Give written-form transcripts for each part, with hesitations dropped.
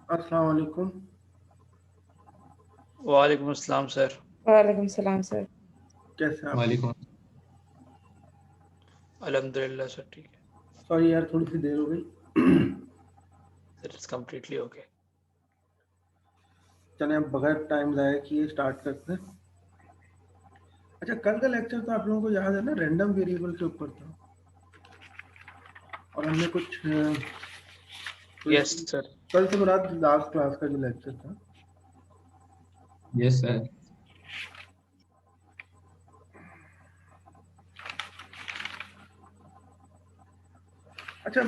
अस्सलाम वालेकुम। वालेकुम अस्सलाम सर। वालेकुम सलाम सर। कैसे हैं आप? वालेकुम। अल्हम्दुलिल्लाह सर ठीक है। सॉरी यार, थोड़ी सी देर हो गई। Sir it's completely okay. चलें, अब बगैर टाइम ज़ाया किए स्टार्ट करते हैं। अच्छा, कल का लेक्चर तो आप लोगों को याद है ना, रैंडम वेरिएबल के ऊपर था। और हमने यस सर। कल से मुराद लास्ट क्लास का जो लेक्चर था। Yes sir. अच्छा,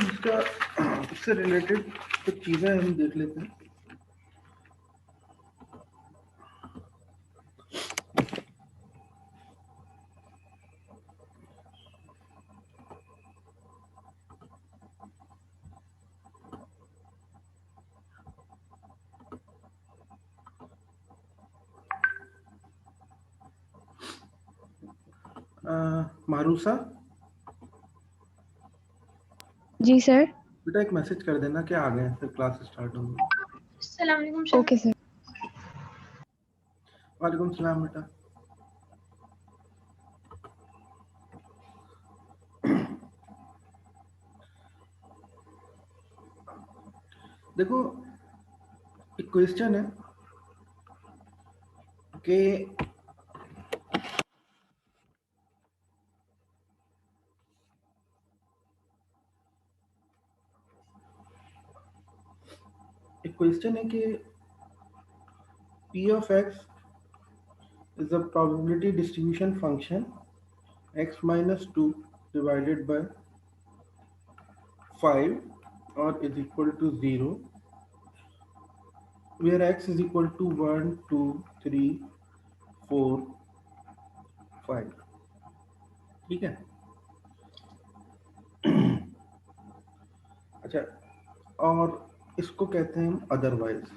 उससे रिलेटेड कुछ चीज़ें हम देख लेते हैं। मारूसा, जी सर। बेटा एक मैसेज कर देना कि आ गए हैं, फिर क्लास स्टार्ट होगी। अस्सलाम वालेकुम सर। Okay sir. वालेकुम सलाम बेटा। देखो, एक क्वेश्चन है कि P of x is a probability distribution function x minus 2 divided by 5 or is equal to 0, where x is equal to 1, 2, 3, 4, 5। ठीक है। अच्छा, और इसको कहते हैं हम अदरवाइज।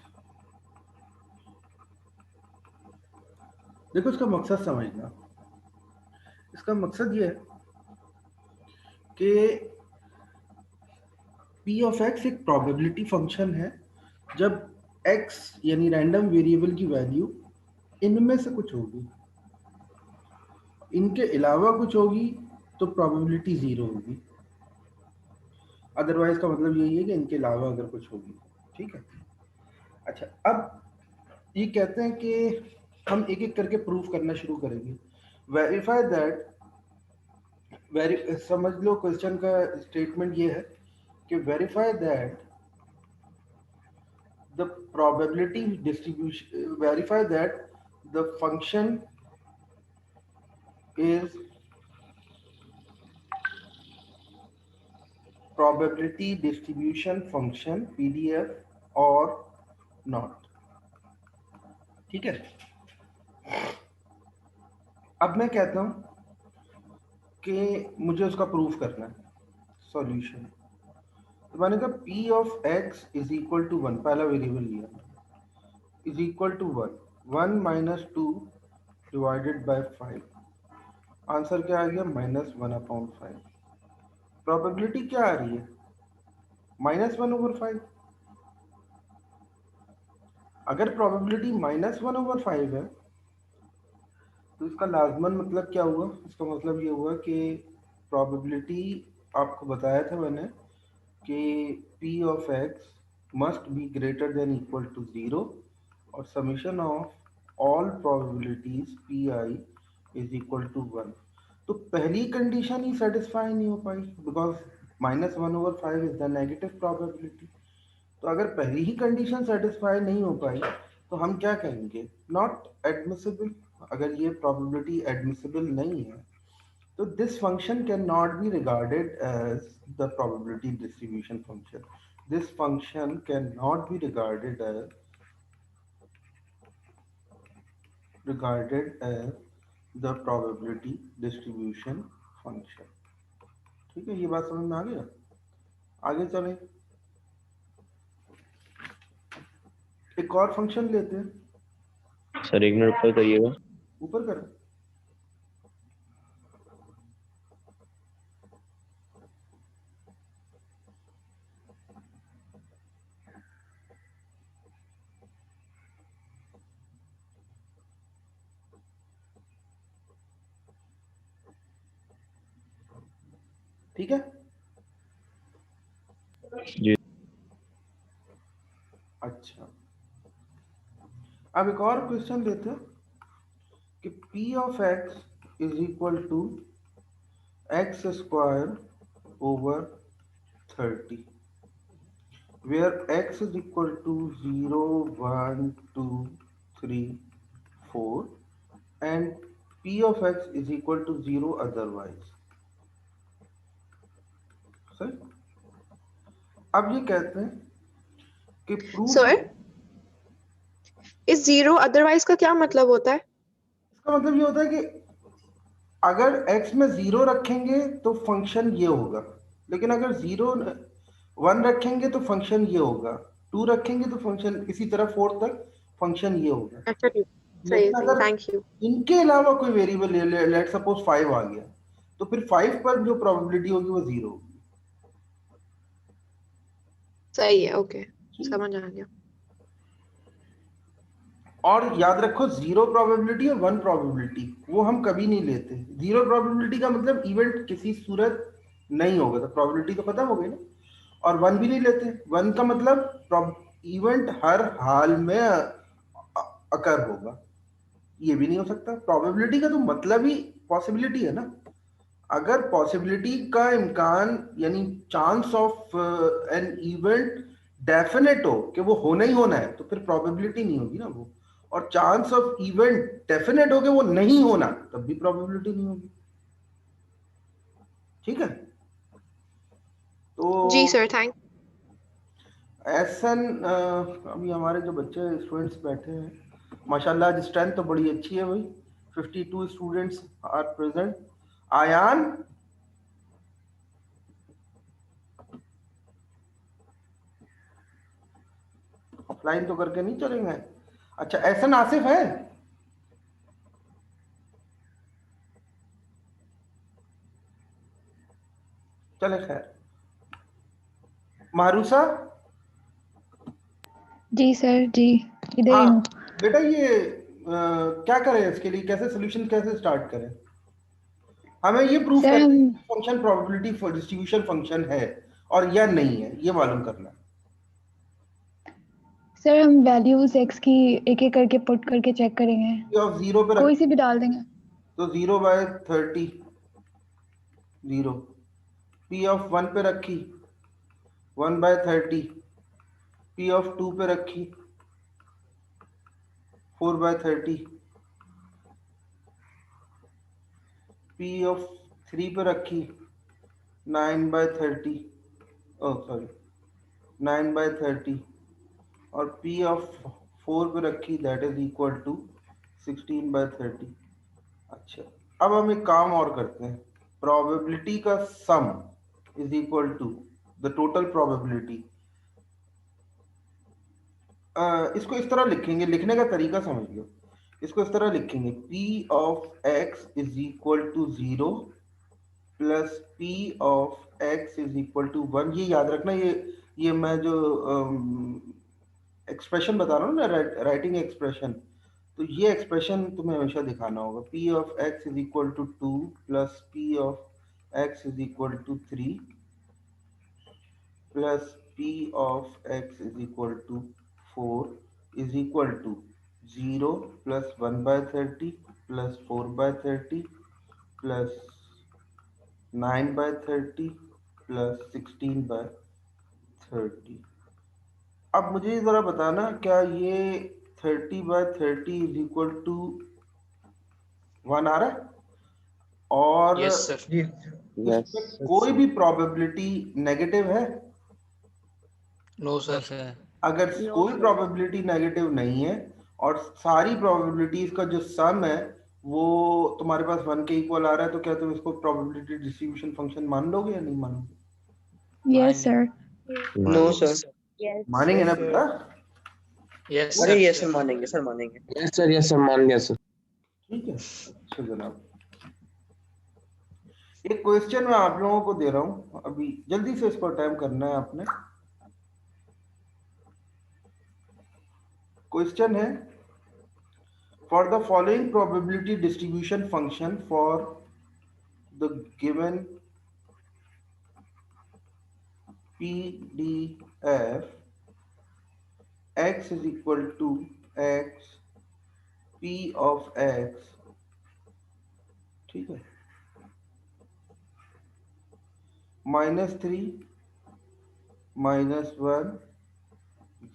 देखो, इसका मकसद समझना। इसका मकसद ये है कि P ऑफ x एक प्रोबेबिलिटी फंक्शन है। जब x यानी रैंडम वेरिएबल की वैल्यू इनमें से कुछ होगी, इनके अलावा कुछ होगी, तो प्रोबेबिलिटी 0 होगी। अदरवाइज का मतलब यही है कि इनके अलावा अगर कुछ होगी। ठीक है। अच्छा, अब ये कहते हैं कि हम एक एक करके प्रूफ करना शुरू करेंगे। वेरीफाई दैट, समझ लो क्वेश्चन का स्टेटमेंट ये है कि verify that the probability distribution, verify that the function is probability distribution function PDF or not। ठीक है। अब मैं कहता हूं कि मुझे उसका प्रूफ करना है। सॉल्यूशन, तो मैंने कहा P of x is equal to 1, पहला वेरिएबल लिया, is equal to 1, 1 minus 2 divided by 5। Answer क्या आ गया? -1/5। प्रोबेबिलिटी क्या आ रही है? -1/5। अगर प्रोबेबिलिटी -1/5 है तो इसका लाजमन मतलब क्या हुआ? इसका मतलब ये हुआ कि प्रोबेबिलिटी, आपको बताया था मैंने कि P of x must be greater than equal to 0 और summation of all probabilities Pi is equal to 1। तो पहली कंडीशन ही सेटिस्फाई नहीं हो पाई, because -1/5 is the negative probability. तो अगर पहली ही कंडीशन सेटिस्फाई नहीं हो पाई तो हम क्या कहेंगे? Not admissible. अगर ये प्रोबेबिलिटी एडमिसिबल नहीं है तो this function can not be regarded as the probability distribution function. This function can not be regarded as the probability distribution function। ठीक है, ये बात समझ में आ गया? आगे चलें, एक और फंक्शन लेते हैं। सर एक मिनट ऊपर करिएगा। ऊपर करें। ठीक है। जी। अच्छा, अब एक और क्वेश्चन लेते हैं कि P of x is equal to x square over 30 where x is equal to 0, 1, 2, 3, 4 and P of x is equal to 0 otherwise। सही। अब ये कहते हैं कि प्रूफ। सर, इस जीरो अदरवाइज का क्या मतलब होता है? इसका मतलब ये होता है कि अगर x में 0 रखेंगे तो फंक्शन ये होगा, लेकिन अगर 0 1 रखेंगे तो फंक्शन ये होगा, 2 रखेंगे तो फंक्शन इसी तरह 4 तक फंक्शन ये होगा। अच्छा ठीक, सही है, लेकिन सही है, अगर थैंक यू। इनके अलावा कोई वेरिएबल लेट सपोज 5 आ गया, तो फिर 5 पर जो प्रोबेबिलिटी होगी वो 0 होगी। सही है, ओके, समझ आ गया। और याद रखो 0 प्रोबेबिलिटी और 1 प्रोबेबिलिटी वो हम कभी नहीं लेते। 0 प्रोबेबिलिटी का मतलब इवेंट किसी सूरत नहीं होगा, तो प्रोबेबिलिटी तो खत्म हो गई ना। और 1 भी नहीं लेते। 1 का मतलब इवेंट हर हाल में अकर होगा, ये भी नहीं हो सकता। प्रोबेबिलिटी का तो मतलब ही पॉसिबिलिटी है ना। अगर पॉसिबिलिटी का इम्कान यानी chance of an event definite हो कि वो होना ही होना है, तो फिर प्रोबेबिलिटी नहीं होगी ना वो। और चांस ऑफ इवेंट डेफिनेट हो कि वो नहीं होना, तब भी प्रोबेबिलिटी नहीं होगी। ठीक है। तो जी सर, थैंक। एसन अभी हमारे जो बच्चे स्टूडेंट्स बैठे हैं, माशाल्लाह आज स्ट्रेंथ तो बड़ी अच्छी है भाई। 52 students are present. Ayaan, offline तो करके नहीं चलेंगे। अच्छा, एहसन आसिफ है? चले खैर। मारूसा? जी सर, जी इधर ही हाँ हूँ। बेटा, ये क्या करें इसके लिए, कैसे सोल्यूशन कैसे स्टार्ट करें? हमें ये प्रूफ सर करना है हम कि फंक्शन प्रोबेबिलिटी डिस्ट्रीब्यूशन फंक्शन है और या नहीं है, ये मालूम करना है। सर हम वैल्यूज एक्स की एक एक करके पुट करके चेक करेंगे, P ऑफ 0 पे कोई रख, सी भी डाल देंगे। तो 0/30 0। P ऑफ 1 पे रखी 1/30। P ऑफ 2 पे रखी 4/30। P ऑफ 3 पे रखी 9/30। Oh sorry, 9/30। और P ऑफ 4 पे रखी दैट इज इक्वल टू 16/30। अच्छा, अब हम एक काम और करते हैं। प्रोबेबिलिटी का sum is equal to the total probability. इसको इस तरह लिखेंगे, लिखने का तरीका समझ लो। इसको इस तरह लिखेंगे, P of x is equal to 0 plus P of x is equal to 1। ये याद रखना, ये मैं जो एक्सप्रेशन बता रहा हूँ ना, राइटिंग एक्सप्रेशन, तो ये एक्सप्रेशन तुम्हें हमेशा दिखाना होगा। P of x is equal to 2 plus P of x is equal to 3 plus P of x is equal to 4 is equal to 0 plus 1/30 plus 4/30 plus 9/30 plus 16/30। अब मुझे जरा बताना, क्या ये 30/30 इज इक्वल टू 1 आ रहा है? और यस सर। इसमें कोई भी प्रोबेबिलिटी नेगेटिव है? No sir. अगर कोई प्रोबेबिलिटी नेगेटिव नहीं है और सारी प्रोबेबिलिटीज का जो सम है वो तुम्हारे पास 1 के इक्वल आ रहा है, तो क्या तुम इसको प्रोबेबिलिटी डिस्ट्रीब्यूशन फंक्शन मान लोगे या नहीं मानोगे? Yes sir. No sir. मानेंगे ना बेटा? यस अरे सर। यस सर, मानेंगे सर, मानेंगे। यस सर, मान गया सर। ठीक है, अच्छा जनाब। एक क्वेश्चन मैं आप लोगों को दे रहा हूं, अभी जल्दी से इसको अटेम्प्ट करना है आपने। क्वेश्चन है, for the following probability distribution function for the given PDF x is equal to x P of x, ठीक है, -3 -1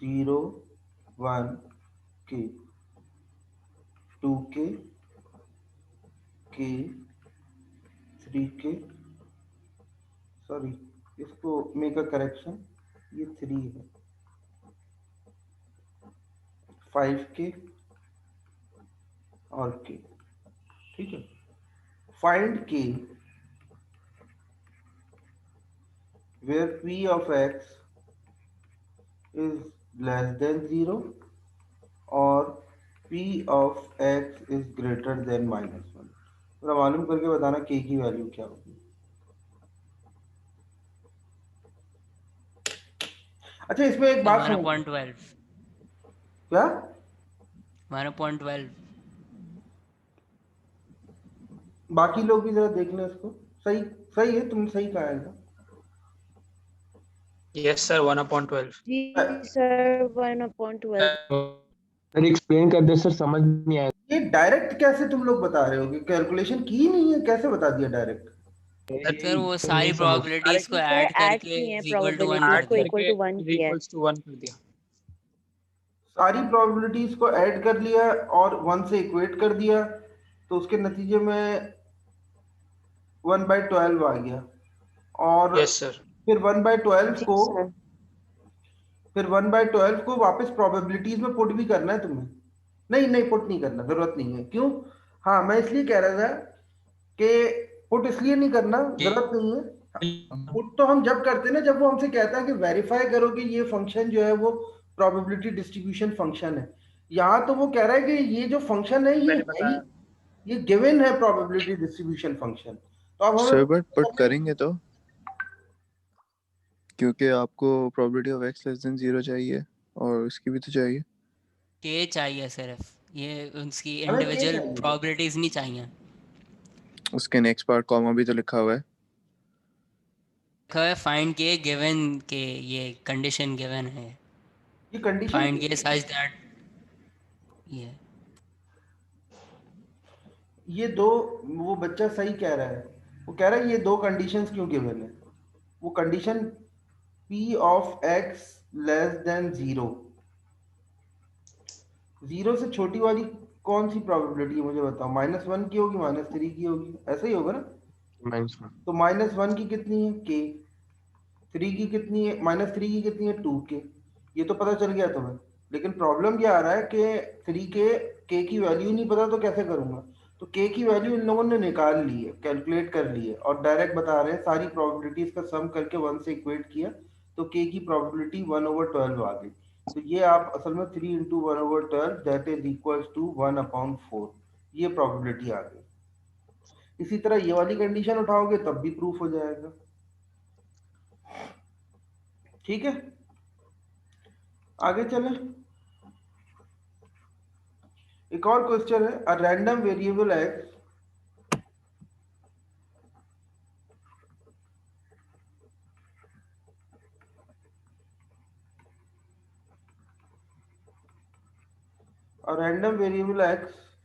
0 1 k 2k k 3k, sorry इसको मेक अ करेक्शन, ये 3 है, 5k और k, ठीक है। Find k where p of x is less than 0 और p of x is greater than -1। थोड़ा मालूम करके बताना k की वैल्यू क्या होगी। अच्छा इसमें एक बात समझ, 1/12 क्या 1/12 बाकी लोग भी जरा देख लें इसको, सही सही है, तुम सही कहा है। Yes, sir. 1/12. जी सर 1/12 सर एक्सप्लेन कर दे सर, समझ नहीं आया। ये डायरेक्ट कैसे तुम लोग बता रहे हो कि कैलकुलेशन की ही नहीं है, कैसे बता दिया डायरेक्ट? सर वो सर सारी नहीं समझ। प्रोबेबिलिटीज को सर ऐड ऐड करके की है इज इक्वल टू 1 प्रोबेबिलिटीज कर को दिया। इक्वल टू 1 किया है। Equals to 1 कर दिया। सारी प्रोबेबिलिटीज को ऐड कर लिया और 1 से इक्वेट कर दिया, तो उसके नतीजे में 1/12 आ गया। और Yes, sir. फिर 1/12 जी को सर फिर 1/12 को वापस प्रोबेबिलिटीज में पुट भी करना है तुम्हें। नहीं नहीं, पुट नहीं करना, जरूरत नहीं है। क्यों? हाँ, मैं इसलिए कह रहा था कि पुट इसलिए नहीं करना, जरूरत नहीं है। पुट तो हम जब करते हैं ना, जब वो हमसे कहता है कि वेरीफाई करो कि ये फंक्शन जो है वो प्रोबेबिलिटी डिस्ट्रीब्यूशन फंक्शन है। यहाँ तो वो कह रहा है कि ये जो फंक्शन है ये गिवन है प्रोबेबिलिटी डिस्ट्रीब्यूशन फंक्शन। तो अब सर हमें बट पुट करेंगे तो, क्योंकि आपको probability of x less than 0 चाहिए और इसकी भी तो चाहिए। के चाहिए सिर्फ, ये उसकी हमें क्या इंडिविजुअल चाहिए? प्रोबेबिलिटीज नहीं चाहिए। उसके नेक्स्ट पार्ट कॉमा भी तो लिखा हुआ है। लिखा है फाइंड के गिवन के, ये कंडीशन गिवन है, ये कंडीशन फाइंड के सच दैट ये ये दो, वो बच्चा सही कह रहा है। वो कह रहा है ये दो कंडीशंस क्यों गिवन है। वो condition p of x less than 0, 0 से छोटी वाली कौन सी प्रोबेबिलिटी है मुझे बताओ? -1 की होगी, -3 की होगी, ऐसा ही होगा ना? -1 तो -1 की कितनी है? k। 3 की कितनी है? -3 की कितनी है? 2k। ये तो पता चल गया तुम्हें, लेकिन प्रॉब्लम ये आ रहा है कि 3k k की वैल्यू नहीं पता, तो कैसे करूंगा? तो k की वैल्यू इन लोगों ने निकाल ली है, कैलकुलेट कर ली है, और डायरेक्ट बता रहे हैं सारी प्रोबेबिलिटीज का सम करके 1 से इक्वेट किया, तो k की प्रोबेबिलिटी 1/12 आ गई। तो ये आप असल में 3 × 1/12 दैट इज इक्वल्स टू 1/4, ये प्रोबेबिलिटी आ गई। इसी तरह ये वाली कंडीशन उठाओगे तब भी प्रूफ हो जाएगा। ठीक है, आगे चलें। एक और क्वेश्चन है, a random variable x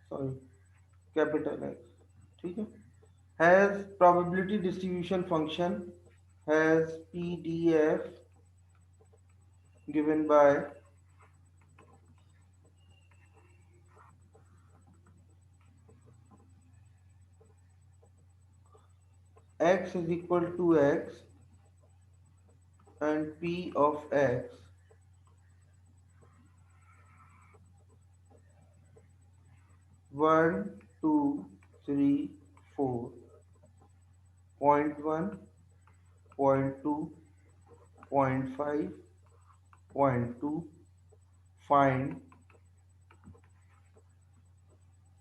sorry capital x, ठीक है, has probability distribution function has PDF given by x is equal to x and p of x 1 2 3 4 0.1 0.2 0.5 0.2 find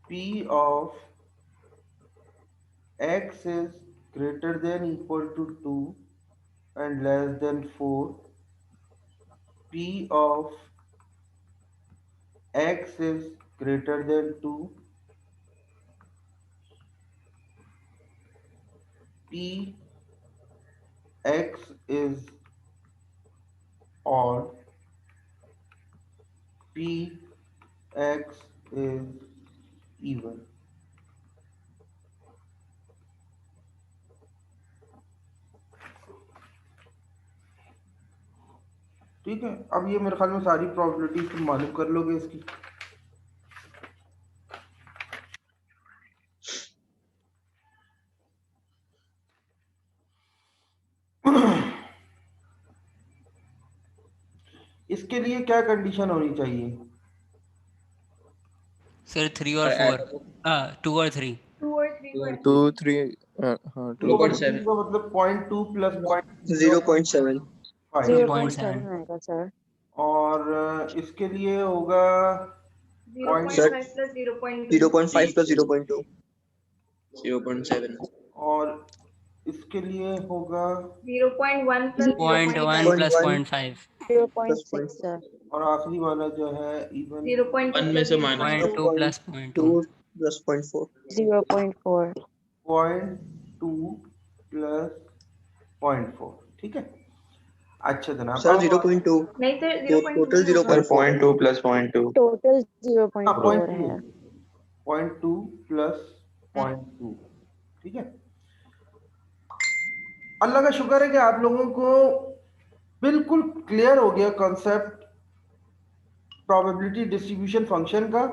p of x is greater than equal to 2 and less than 4, p of x is greater than 2, p x is और p x is even। ठीक है, अब ये मेरे ख्याल में सारी probability तुम मालूम कर लोगे इसकी। इसके लिए क्या कंडीशन होनी चाहिए? सर 3 और 4, 2 और 3। 2 3 हाँ 2 2.7 का मतलब 0.2 प्लस 0.7 0.7 0.7 आएगा सर। और इसके लिए होगा सर 0.5 प्लस 0.2 0.7 और इसके लिए होगा 0.1 plus 0.1 प्लस 0.5 0.6 सर। और आखिरी वाला जो है इवन 1 में से माइनस 0.2 प्लस 0.2 2 प्लस 0.4 0.4 0.2 प्लस 0.4। ठीक है, अच्छा जनाब। सर अब 0.2 नहीं सर टोटल 0.4 0.2 प्लस 0.2 टोटल हाँ 0.4 है। 0.2 प्लस 0.2। ठीक है, अल्लाह का शुक्र है कि आप लोगों को बिल्कुल क्लियर हो गया कॉन्सेप्ट प्रोबेबिलिटी डिस्ट्रीब्यूशन फंक्शन का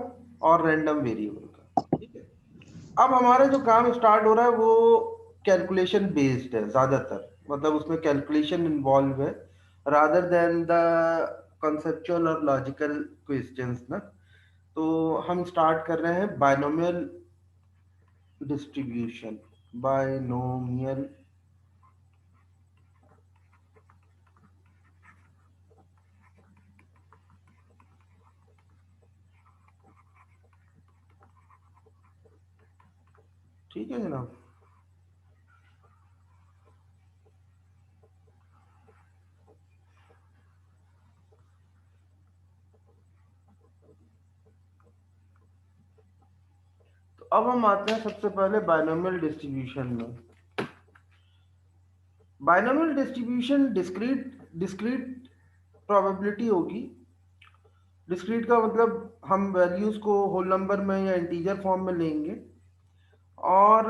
और रैंडम वेरिएबल का। ठीक है, अब हमारा जो काम स्टार्ट हो रहा है वो कैलकुलेशन बेस्ड है ज़्यादातर, मतलब उसमें कैलकुलेशन इन्वॉल्व है रादर देन द कॉन्सेप्चुअल और लॉजिकल क्वेश्चंस ना। तो हम स्टार्ट कर रहे हैं बायनोमियल डिस्ट्रीब्यूशन। बायनोमियल ठीक है जनाब। तो अब हम आते हैं सबसे पहले बायनोमियल डिस्ट्रीब्यूशन में। बायनोमियल डिस्ट्रीब्यूशन डिस्क्रीट प्रोबेबिलिटी होगी। डिस्क्रीट का मतलब हम वैल्यूज को होल नंबर में या इंटीजर फॉर्म में लेंगे और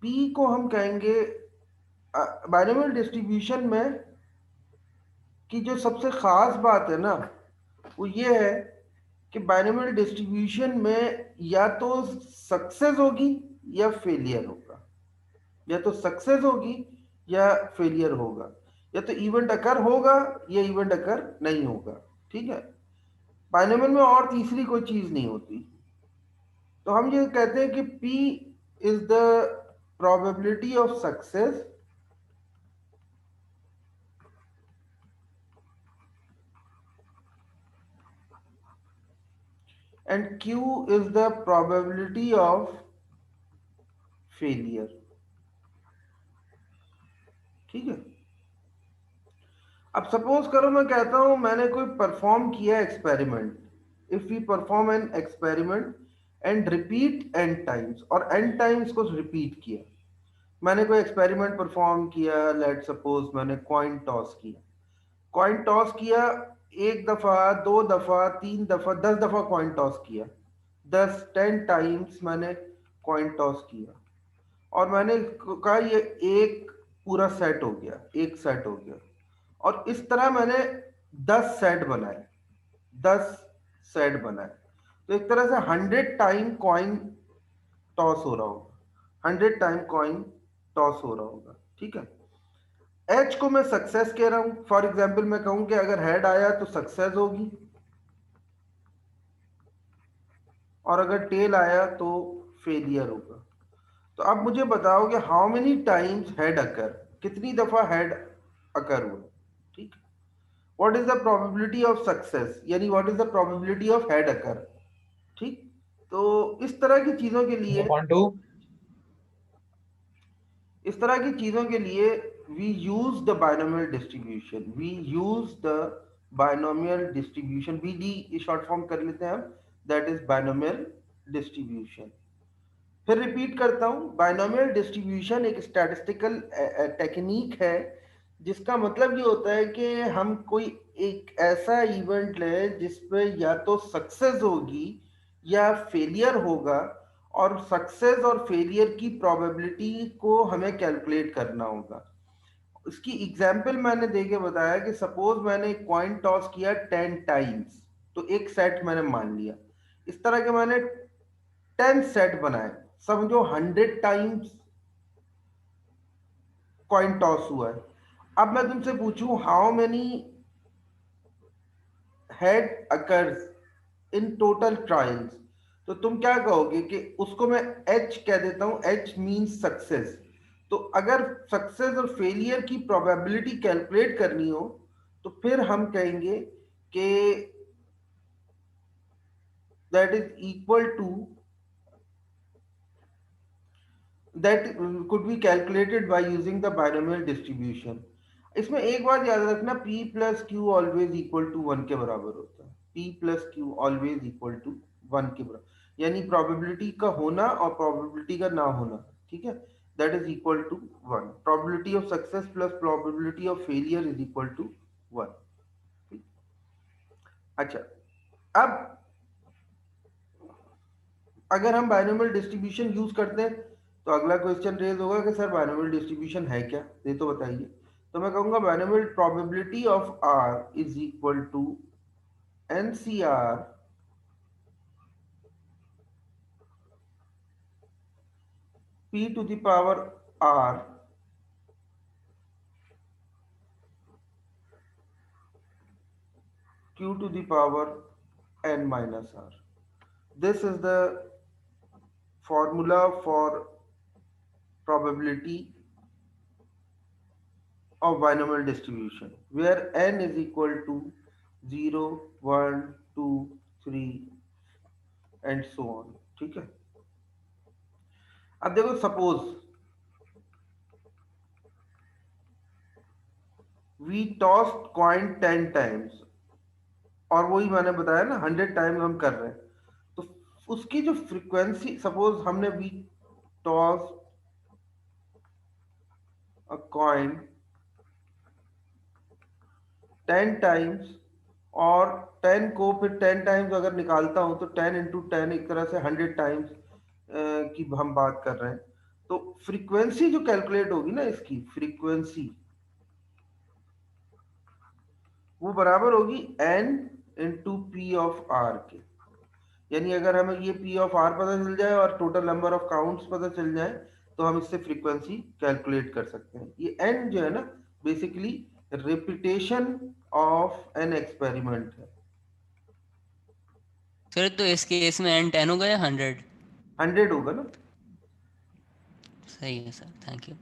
p को हम कहेंगे बायनोमियल डिस्ट्रीब्यूशन में की जो सबसे ख़ास बात है ना वो ये है कि बायनोमियल डिस्ट्रीब्यूशन में या तो सक्सेस होगी या फेलियर होगा, या तो सक्सेस होगी या फेलियर होगा, या तो इवेंट अकर होगा या इवेंट अकर नहीं होगा। ठीक है, बायनोमियल में और तीसरी कोई चीज़ नहीं होती। तो हम ये कहते हैं कि P is the probability of success and Q is the probability of failure। ठीक है, अब सपोज करो मैं कहता हूं मैंने कोई परफॉर्म किया experiment, if we perform an experiment and repeat n times, और एन टाइम्स को रिपीट किया। मैंने कोई एक्सपेरिमेंट परफॉर्म किया, लेट सपोज मैंने कॉइन टॉस किया। कॉइन टॉस किया 1 दफा, 2 दफा, 3 दफा, 10 दफा कॉइन टॉस किया, 10 टाइम्स मैंने कॉइन टॉस किया और मैंने कहा ये एक पूरा सेट हो गया, एक सेट हो गया। और इस तरह मैंने 10 सेट बनाए, 10 सेट बनाए। तो एक तरह से 100 टाइम कॉइन टॉस हो रहा होगा, 100 टाइम कॉइन टॉस हो रहा होगा। ठीक है, एच को मैं सक्सेस कह रहा हूं। फॉर एग्जाम्पल मैं कहूं कि अगर हेड आया तो सक्सेस होगी और अगर टेल आया तो फेलियर होगा। तो अब मुझे बताओ कि how many times head occur, कितनी दफा हेड अकर हुआ। ठीक, what is the probability of success, यानी what is the probability of head occur. ठीक, तो इस तरह की चीजों के लिए 0.2 इस तरह की चीजों के लिए we use the binomial distribution, we use the binomial distribution, BD short form कर लेते हैं हम, दैट इज बायनोमियल डिस्ट्रीब्यूशन। फिर रिपीट करता हूं, बायनोमियल डिस्ट्रीब्यूशन एक स्टैटिस्टिकल टेक्निक है जिसका मतलब ये होता है कि हम कोई एक ऐसा इवेंट लें जिसपे या तो सक्सेस होगी या फेलियर होगा, और सक्सेस और फेलियर की प्रोबेबिलिटी को हमें कैलकुलेट करना होगा। इसकी एग्जाम्पल मैंने देके बताया कि सपोज मैंने कॉइन टॉस किया 10 टाइम्स, तो एक सेट मैंने मान लिया। इस तरह के मैंने 10 सेट बनाए, समझो 100 टाइम्स कॉइन टॉस हुआ है। अब मैं तुमसे पूछूं how many head occurs in total trials, तो तुम क्या कहोगे कि उसको मैं एच कह देता हूं, एच मींस सक्सेस। तो अगर सक्सेस और फेलियर की प्रोबेबिलिटी कैलकुलेट करनी हो तो फिर हम कहेंगे कि that is equal to, that could be calculated by using the binomial distribution। इसमें एक बात याद रखना, p plus q always equal to 1 के बराबर होता है। p plus q always equal to 1 के बराबर, यानी प्रोबेबिलिटी का होना और प्रोबेबिलिटी का ना होना, ठीक है, that is equal to 1। Probability of success plus probability of failure is equal to 1। अच्छा, अब अगर हम बायनोमियल डिस्ट्रीब्यूशन यूज करते हैं तो अगला क्वेश्चन रेज होगा कि सर बायनोमियल डिस्ट्रीब्यूशन है क्या, ये तो बताइए। तो मैं कहूंगा binomial probability of r is equal to NCR p to the power r q to the power n minus r. This is the formula for probability of binomial distribution where n is equal to 0, 1, 2, 3 and so on। ठीक है, अब देखो suppose we tossed coin 10 times, और वही मैंने बताया ना 100 time हम कर रहे हैं, तो उसकी जो फ्रीक्वेंसी, सपोज हमने we toss a coin 10 times, और 10 को फिर 10 टाइम्स अगर निकालता हूं तो 10 इंटू 10 एक तरह से 100 टाइम्स की हम बात कर रहे हैं। तो फ्रीक्वेंसी जो कैलकुलेट होगी ना, इसकी फ्रीक्वेंसी वो बराबर होगी n into p of r के। यानी अगर हमें ये पी ऑफ आर पता चल जाए और टोटल नंबर ऑफ काउंट्स पता चल जाए तो हम इससे फ्रीक्वेंसी कैलकुलेट कर सकते हैं। ये n जो है ना, basically repetition of an experiment है। सर तो इस केस में n 10 होगा या 100? 100 होगा ना। सही है सर, थैंक यू।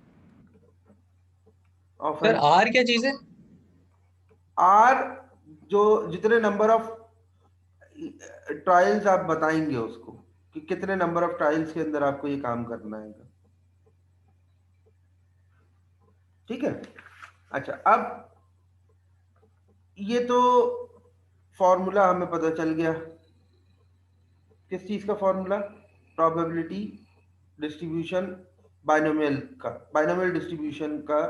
और सर आर क्या चीज है? आर जो जितने नंबर ऑफ ट्रायल्स आप बताएंगे उसको, कि कितने नंबर ऑफ ट्रायल्स के अंदर आपको ये काम करना है। ठीक है, अच्छा, अब ये तो फॉर्मूला हमें पता चल गया। किस चीज का फॉर्मूला? प्रोबेबिलिटी डिस्ट्रीब्यूशन बाइनोमियल का, बाइनोमियल डिस्ट्रीब्यूशन का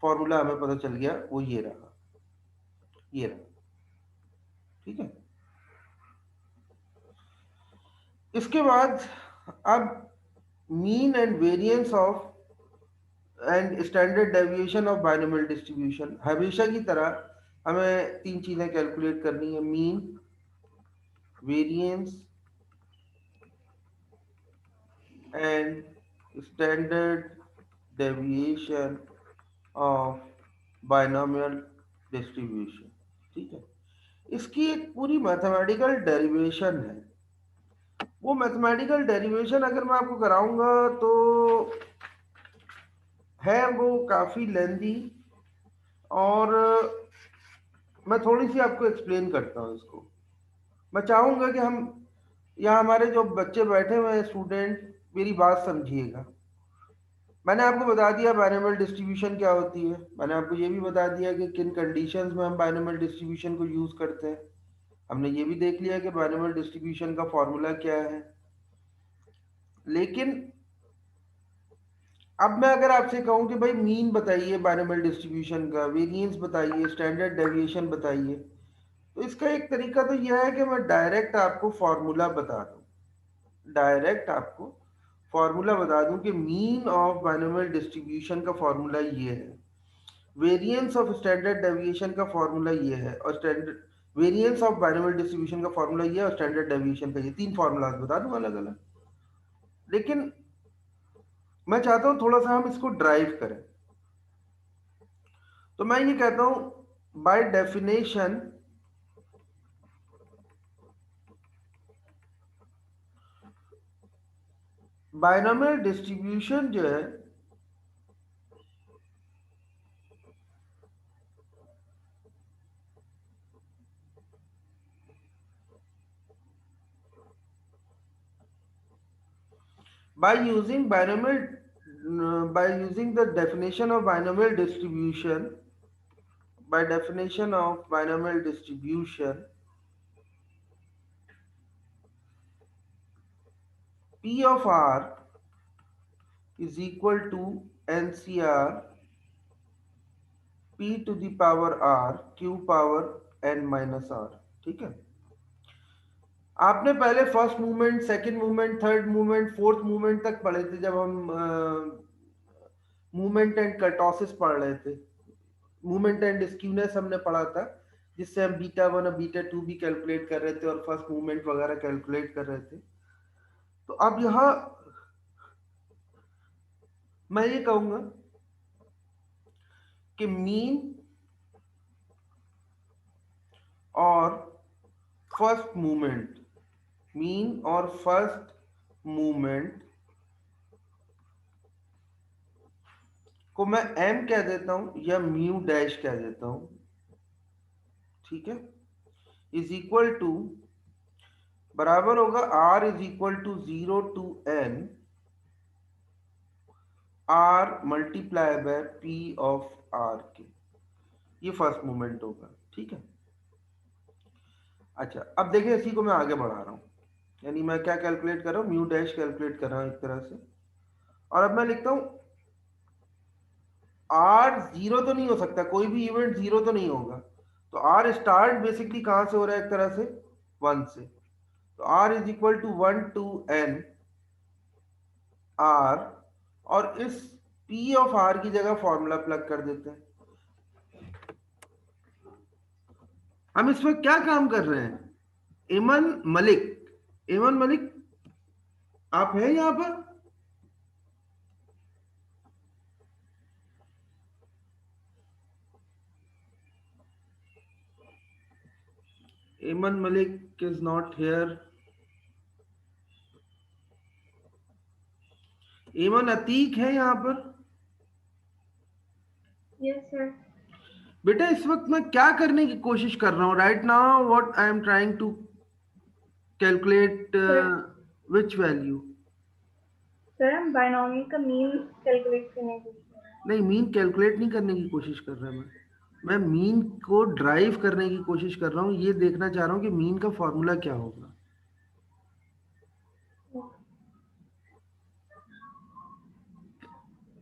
फॉर्मूला हमें पता चल गया, वो ये रहा, ये रहा। ठीक है, इसके बाद अब mean and variance of and standard deviation of binomial distribution. हमेशा की तरह हमें तीन चीजें कैलकुलेट करनी है, mean, variance and standard deviation of binomial distribution. ठीक है, इसकी एक पूरी मैथमेटिकल डेरिवेशन है। वो मैथमेटिकल डेरिवेशन अगर मैं आपको कराऊंगा तो है वो काफी लेंदी, और मैं थोड़ी सी आपको एक्सप्लेन करता हूँ इसको। मैं चाहूंगा कि हम यहाँ हमारे जो बच्चे बैठे हुए हैं स्टूडेंट, मेरी बात समझिएगा। मैंने आपको बता दिया बाइनोमियल डिस्ट्रीब्यूशन क्या होती है, मैंने आपको ये भी बता दिया कि किन कंडीशंस में हम बाइनोमियल डिस्ट्रीब्यूशन को यूज करते हैं। हमने ये भी देख लिया कि बाइनोमियल डिस्ट्रीब्यूशन का फॉर्मूला क्या है। लेकिन अब मैं अगर आपसे कहूं कि भाई मीन बताइए बाइनोमियल डिस्ट्रीब्यूशन का, वेरिएंस बताइए, स्टैंडर्ड डेविएशन बताइए, तो इसका एक तरीका तो यह है कि मैं डायरेक्ट आपको फॉर्मूला बता दूं, डायरेक्ट आपको फॉर्मूला बता दूं कि मीन ऑफ बाइनोमियल डिस्ट्रीब्यूशन का फॉर्मूला ये है, वेरिएंस ऑफ स्टैंडर्ड डेविएशन का फॉर्मूला ये है, और standard variance of binomial distribution का फॉर्मूला ये है, और स्टैंडर्ड डेविएशन का ये 3 फॉर्मूलाज बता दूं अलग अलग। लेकिन मैं चाहता हूं थोड़ा सा हम इसको ड्राइव करें, तो मैं ये कहता हूं बाय डेफिनेशन बाइनोमियल डिस्ट्रीब्यूशन जो है by using the definition of binomial distribution, by definition of binomial distribution, P of R is equal to NCR P to the power R Q power n minus R। ठीक है, आपने पहले first movement, second movement, third movement, fourth movement तक पढ़े थे जब हम movement and kurtosis पढ़ रहे थे। मूवमेंट एंड स्क्यूनेस हमने पढ़ा था, जिससे हम बीटा 1 और बीटा 2 भी कैलकुलेट कर रहे थे और फर्स्ट मूवमेंट वगैरह कैलकुलेट कर रहे थे। तो अब यहां मैं ये कहूंगा कि मीन और फर्स्ट मूवमेंट, मीन और फर्स्ट मूवमेंट को मैं m कह देता हूं या म्यू डैश कह देता हूं, ठीक है, इज इक्वल टू, बराबर होगा r is equal to 0 to n r multiply by p of r के, ये फर्स्ट मूवमेंट होगा। ठीक है, अच्छा अब देखिए इसी को मैं आगे बढ़ा रहा हूं, यानी मैं क्या कैलकुलेट कर रहा हूं, म्यू डैश कैलकुलेट कर रहा हूं एक तरह से, और अब मैं लिखता हूं आर जीरो तो नहीं हो सकता, कोई भी इवेंट जीरो तो नहीं होगा, तो आर स्टार्ट बेसिकली कहां से हो रहा है, एक तरह से 1 से, तो r is equal to 1 to n r, और इस p ऑफ r की जगह फॉर्मूला प्लग कर देते हैं। हम इस वक्त क्या काम कर रहे हैं, एमन मलिक, एमन मलिक आप हैं यहां पर? एमन मलिक इज नॉट हियर। एमन अतीक है यहाँ पर? Yes sir. बेटा इस वक्त मैं क्या करने की कोशिश कर रहा हूँ, right now what I am trying to calculate which value? Sir हम बायनोमियल का मीन कैलकुलेट करने की कोशिश कर रहे हैं। नहीं, मीन कैलकुलेट नहीं करने की कोशिश कर रहा मैं मीन को ड्राइव करने की कोशिश कर रहा हूँ, ये देखना चाह रहा हूँ कि मीन का फॉर्मूला क्या होगा।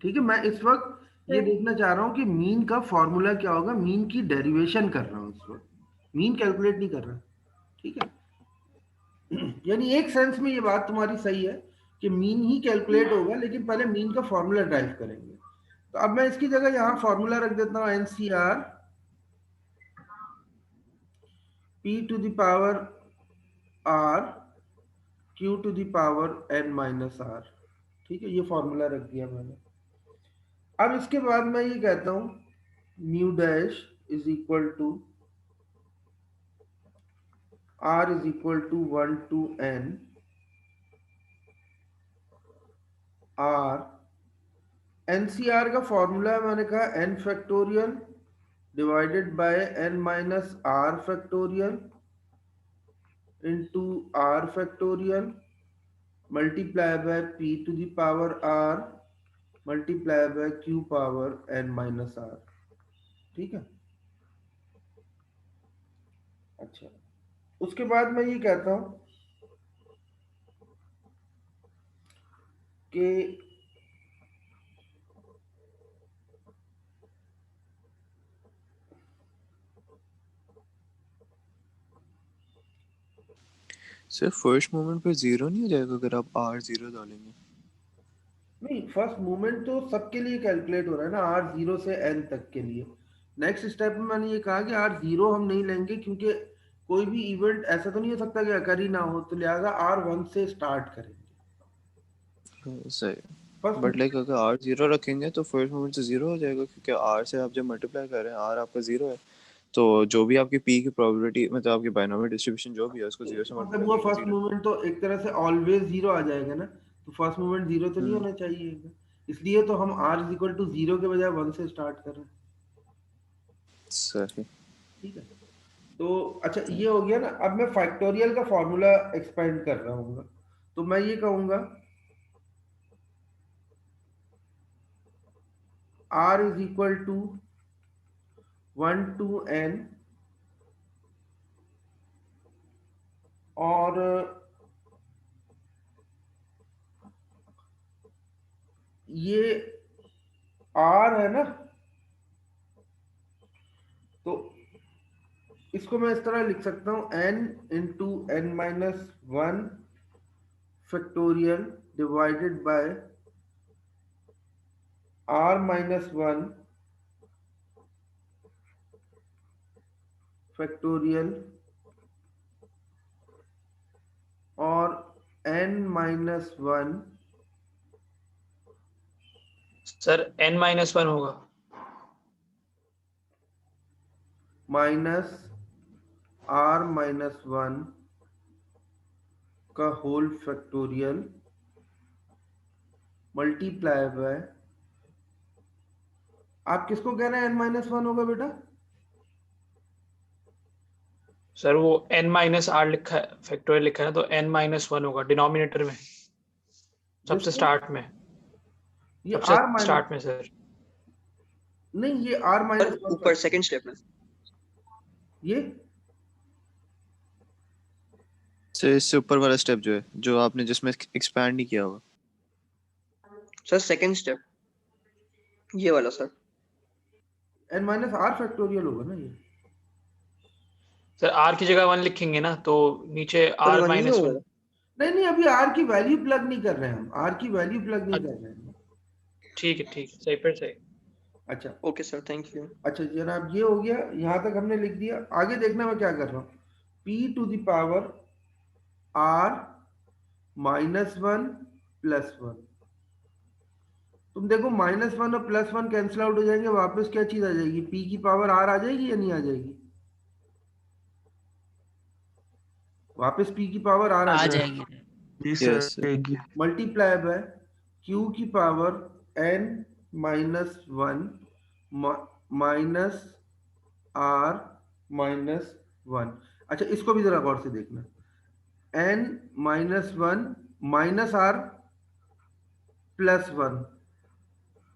ठीक है, मैं इस वक्त ये देखना चाह रहा हूँ कि मीन का फॉर्मूला क्या होगा, मीन की डेरिवेशन कर रहा हूँ इस वक्त, मीन कैलकुलेट नहीं कर रहा। ठीक है, यानी एक सेंस में ये बात तुम्हारी सही है कि मीन ही कैलकुलेट होगा, लेकिन पहले मीन का फॉर्मूला ड्राइव करेंगे। तो अब मैं इसकी जगह यहाँ फॉर्मूला रख देता हूँ NCR P to the power R Q to the power n minus R। ठीक है, ये फॉर्मूला रख दिया मैंने। अब इसके बाद मैं ये कहता हूँ mu dash is equal to R is equal to 1 to n R, NCR का फॉर्मूला मैंने कहा n factorial divided by n minus r factorial into r factorial multiply by p to the power r multiply by q power n minus r। ठीक है, अच्छा उसके बाद मैं ये कहता हूं कि सर फर्स्ट मोमेंट पर जीरो नहीं हो जाएगा अगर आप आर जीरो डालेंगे? नहीं, फर्स्ट मूवमेंट तो सबके लिए कैलकुलेट हो रहा है ना, आर जीरो से एन तक के लिए। नेक्स्ट स्टेप में मैंने ये कहा कि आर जीरो हम नहीं लेंगे, क्योंकि कोई भी इवेंट ऐसा तो नहीं हो सकता कि अकर ही ना हो, तो लिहाजा आर वन से स्टार्ट करेंगे। सही। फर्स्ट बट लाइक अगर आर जीरो रखेंगे तो फर्स्ट मोमेंट से जीरो हो जाएगा, क्योंकि आर से आप जब मल्टीप्लाई कर रहे हैं आर आपका जीरो है, तो जो भी आपकी पी की प्रोबेबिलिटी मतलब आपकी बायनोमियल डिस्ट्रीब्यूशन जो भी है उसको जीरो से मतलब मल्टीप्लाई वो करके फर्स्ट जीरो। मूवमेंट तो एक तरह से ऑलवेज जीरो आ जाएगा ना, तो फर्स्ट मूवमेंट जीरो तो नहीं होना चाहिए, इसलिए तो हम r is equal to zero के बजाय वन से स्टार्ट कर रहे हैं। सही। ठीक है, तो अच्छा ये हो गया ना। अब मैं फैक्टोरियल का फॉर्मूला एक्सपेंड कर रहा हूँ, तो मैं ये कहूंगा r is equal to 1 to n, और ये r है ना, तो इसको मैं इस तरह लिख सकता हूं n into n minus one factorial divided by r minus one factorial और n minus one sir n-1 होगा। माइनस r माइनस वन का होल फैक्टोरियल मल्टीप्लाई बाय, आप किसको कह रहे हैं n-1 होगा बेटा? सर वो n-r लिखा है, फैक्टोरियल लिखा है ना, तो n-1 होगा डिनोमिनेटर में, सबसे स्टार्ट में, ये सबसे r माइनस, स्टार्ट में सर। नहीं ये r माइनस वन ऊपर सेकंड स्टेप में ये सर इससे ऊपर वाला स्टेप जो है जो आपने जिसमें एक्सपैंड नहीं किया हुआ। सर सेकंड स्टेप ये वाला sir. n minus r factorial होगा ना ये। सर r की जगह 1 लिखेंगे ना, तो नीचे सर r वन नहीं माइनस होगा? 1। नहीं नहीं, अभी r की वैल्यू प्लग नहीं कर रहे हैं हम, r की वैल्यू प्लग नहीं कर रहे हैं। ठीक है, सही पर सही। अच्छा ओके सर, थैंक यू। अच्छा जनाब, ये हो गया, यहाँ तक हमने लिख दिया। आगे देखना मैं क्या कर रहा हूँ, p to the power r minus one plus one. तुम देखो माइनस वन और प्लस वन कैंसिल आउट हो जाएंगे, वापस क्या चीज आ जाएगी, p की पावर r आ जाएगी या नहीं आ जाएगी? वापस p की पावर r आ जाएगी, जाएगी। मल्टीप्लाई बाय q की power n minus one minus r minus one. अच्छा इसको भी जरा गौर से देखना, n minus one minus r plus one,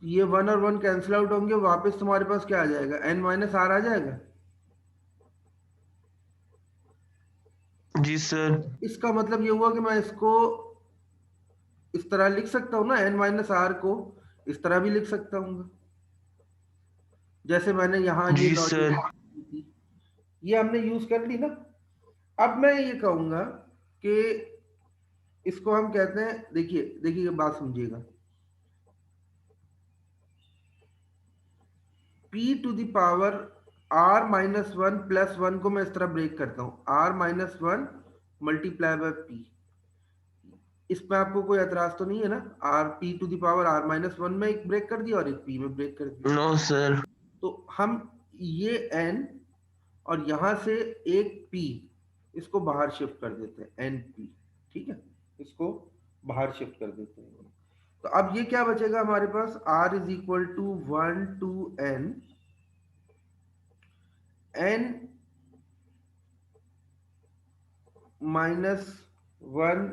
ये वन और वन कैंसिल आउट होंगे, वापस तुम्हारे पास क्या आ जाएगा, n माइनस r आ जाएगा। जी सर। इसका मतलब ये हुआ कि मैं इसको इस तरह लिख सकता हूँ ना, n माइनस r को इस तरह भी लिख सकता हूँ, जैसे मैंने यहाँ ये जी लॉजिक सर। थी, ये हमने यूज कर ली ना। अब मैं ये कहूंगा कि इसको हम कहते हैं, देखिए देखिए बात समझिएगा, p to the power r minus one plus one को मैं इस तरह ब्रेक करता हूँ, r minus one multiply by p। इसमें आपको कोई एतराज तो नहीं है ना, r p to the power r minus one में एक ब्रेक कर दिया और एक p में ब्रेक कर दिया। No sir. तो हम ये n और यहां से एक p इसको बाहर शिफ्ट कर देते हैं, np। ठीक है, इसको बाहर शिफ्ट कर देते हैं। तो अब ये क्या बचेगा हमारे पास, r is equal to 1 to n minus one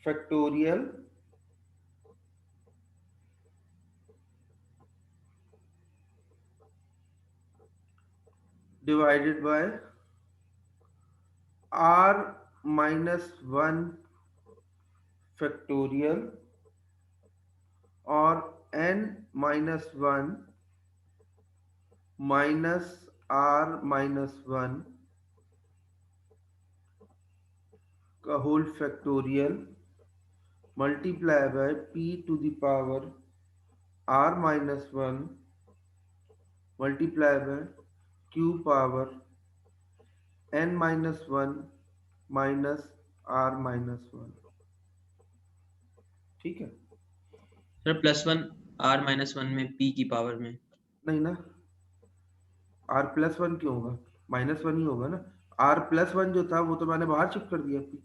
factorial divided by r minus one factorial और n minus one minus r minus one का whole factorial multiply by p to the power r minus 1 multiply by q power n minus 1 minus r minus 1। ठीक है sir +1 r-1 में p की power में नहीं ना, r plus 1 क्यों होगा, -1 ही होगा ना। r प्लस 1 जो था वो तो मैंने बाहर शिफ्ट कर दिया p।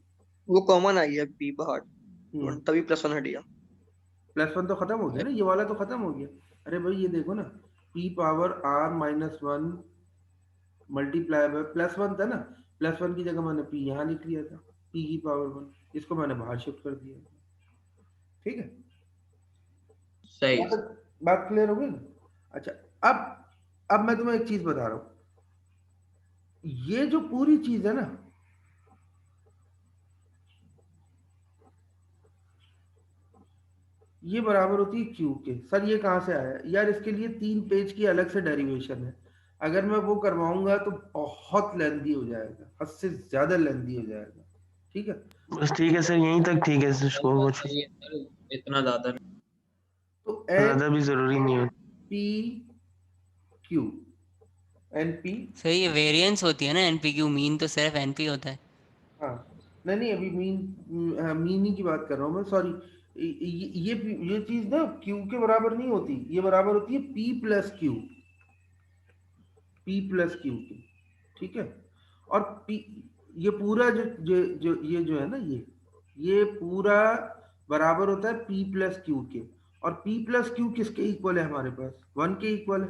वो कॉमन आई है p बाहर, तभी +1 हट गया। +1 तो खत्म हो गया ना, ये वाला तो खत्म हो गया। अरे भाई ये देखो ना, p power r minus 1 multiply bye +1 था ना, +1 की जगह मैंने p यहाँ लिख लिया था, p की पावर 1, इसको मैंने बाहर शिफ्ट कर दिया। ठीक है सही। बात क्लियर हो गई ना। अच्छा अब मैं तुम्हें एक चीज बता रहा हूं, ये जो पूरी चीज है ना, ये बराबर होती है क्यू के। सर ये कहां से आया यार, इसके लिए 3 पेज की अलग से डेरिवेशन है, अगर मैं वो करवाऊंगा तो बहुत लेंथी हो जाएगा, हद से ज्यादा लेंथी हो जाएगा। ठीक है बस ठीक है सर, यहीं तक ठीक है सर, कुछ इतना ज्यादा तो ज्यादा भी जरूरी नहीं है। पी क्यू एनपी सर ये वेरिएंस होती है ना एनपीक्यू, मीन तो सिर्फ एनपी होता है। हाँ नहीं अभी मीन ही की बात कर रहा हूँ मैं, सॉरी। ये चीज ना क्यू के बराबर नहीं होती, ये बराबर होती है पी प्लस क्यू की। ठीक है और पी, ये पूरा जो है ना, ये पूरा बराबर होता है p प्लस क्यू के, और p प्लस क्यू किसके इक्वल है हमारे पास, 1 के इक्वल है।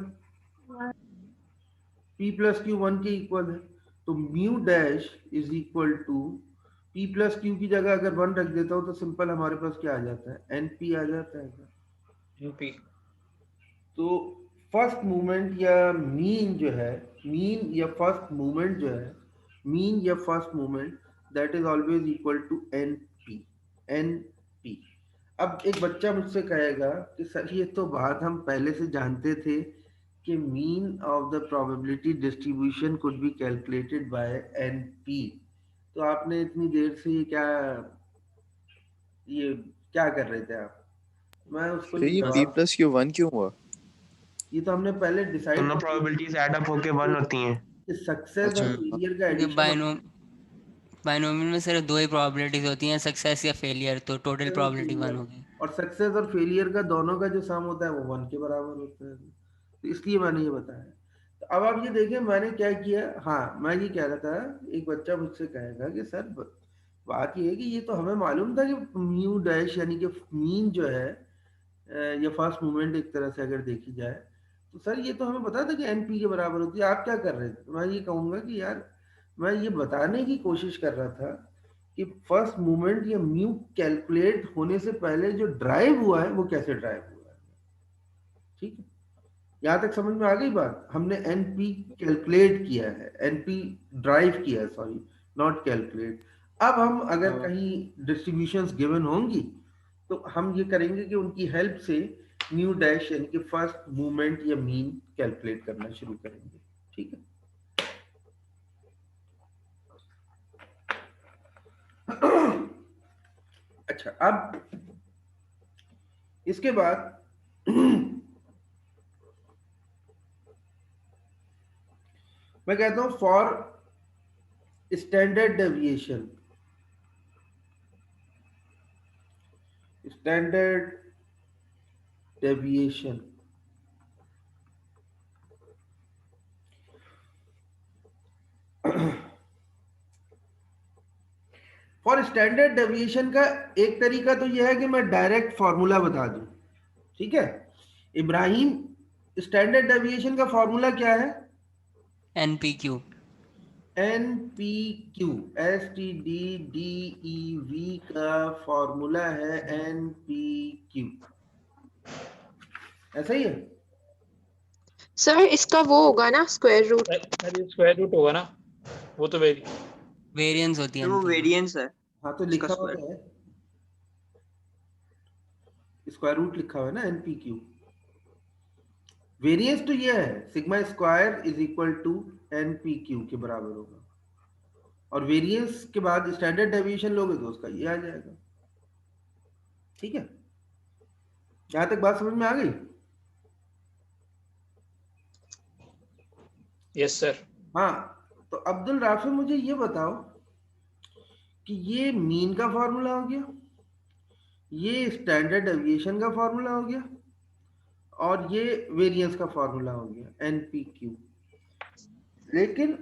p प्लस क्यू 1 के इक्वल है, तो mu dash is equal to p plus q की जगह अगर 1 रख देता हूँ तो सिंपल हमारे पास क्या आ जाता है, np आ जाता है np। तो फर्स्ट मूवमेंट या मीन जो है, मीन या फर्स्ट मूवमेंट जो है, मीन या first movement that is always equal to NP. अब एक बच्चा मुझसे कहेगा कि सर ये तो बात हम पहले से जानते थे कि mean of the probability distribution could be calculated by NP, तो आपने इतनी देर से ये क्या कर रहे थे आप। मैं उसको तो ये p प्लस क्यू 1 क्यों हुआ? ये तो हमने पहले डिसाइड, दोनों प्रोबेबिलिटीज ऐड अप होके 1 होती हैं। सक्सेस और फेलियर का क्योंकि एडिशन बाइनोमियल में सिर्फ 2 ही प्रोबेबिलिटीज होती हैं, सक्सेस या फेलियर, तो टोटल प्रोबेबिलिटी 1 होगी। और सक्सेस और फेलियर का दोनों का जो सम होता है वो 1 के बराबर होता है, तो इसलिए मैंने ये बताया। तो अब आप ये देखें मैंने क्या किया। हाँ मैं ये कह रहा था, एक बच्चा मुझसे कहेगा कि सर बात ये है कि ये तो हमें मालूम था कि म्यू डैश यानी कि मीन जो है या फर्स्ट मूवमेंट एक तरह से अगर देखी जाए, तो सर ये तो हमें पता था कि एनपी के बराबर होती है, आप क्या कर रहे थे। तो मैं ये कहूँगा कि यार मैं ये बताने की कोशिश कर रहा था कि फर्स्ट मूवमेंट या म्यू कैलकुलेट होने से पहले जो ड्राइव हुआ है वो कैसे ड्राइव हुआ है। ठीक है यहाँ तक समझ में आ गई बात। हमने एनपी कैलकुलेट किया है, एनपी ड्राइव किया है, सॉरी नॉट कैलकुलेट। अब हम अगर कहीं डिस्ट्रीब्यूशंस गिवन होंगी तो हम ये करेंगे कि उनकी हेल्प से न्यू डैश यानी कि फर्स्ट मूवमेंट या मीन कैलकुलेट करना शुरू करेंगे। ठीक है अच्छा अब इसके बाद मैं कहता हूं for standard deviation, for standard deviation का एक तरीका तो यह है कि मैं डायरेक्ट फॉर्मूला बता दूं। ठीक है इब्राहिम, स्टैंडर्ड डेविएशन का फॉर्मूला क्या है? एनपीक्यू STDDEV का फॉर्मूला है NPQ, ऐसा ही है सर इसका वो होगा ना स्क्वायर रूट? स्क्वायर रूट होगा ना, वो तो वेरिएंस होती है। वो वेरिएंस है। हाँ तो लिखा हुआ है स्क्वायर रूट लिखा हुआ है ना NPQ। वेरिएंस तो ये है sigma square is equal to NPQ के बराबर होगा, और वेरिएंस के बाद स्टैंडर्ड डेविएशन लोगे तो उसका ये आ जाएगा। ठीक है, यहाँ तक बात समझ में आ गई? Yes sir. हाँ, तो अब्दुल राफी मुझे ये बताओ कि ये मीन का फॉर्मूला हो गया, ये स्टैंडर्ड डेविएशन का फॉर्मूला हो गया, और ये वेरिएंस का फॉर्मूला हो गया NPQ। लेकिन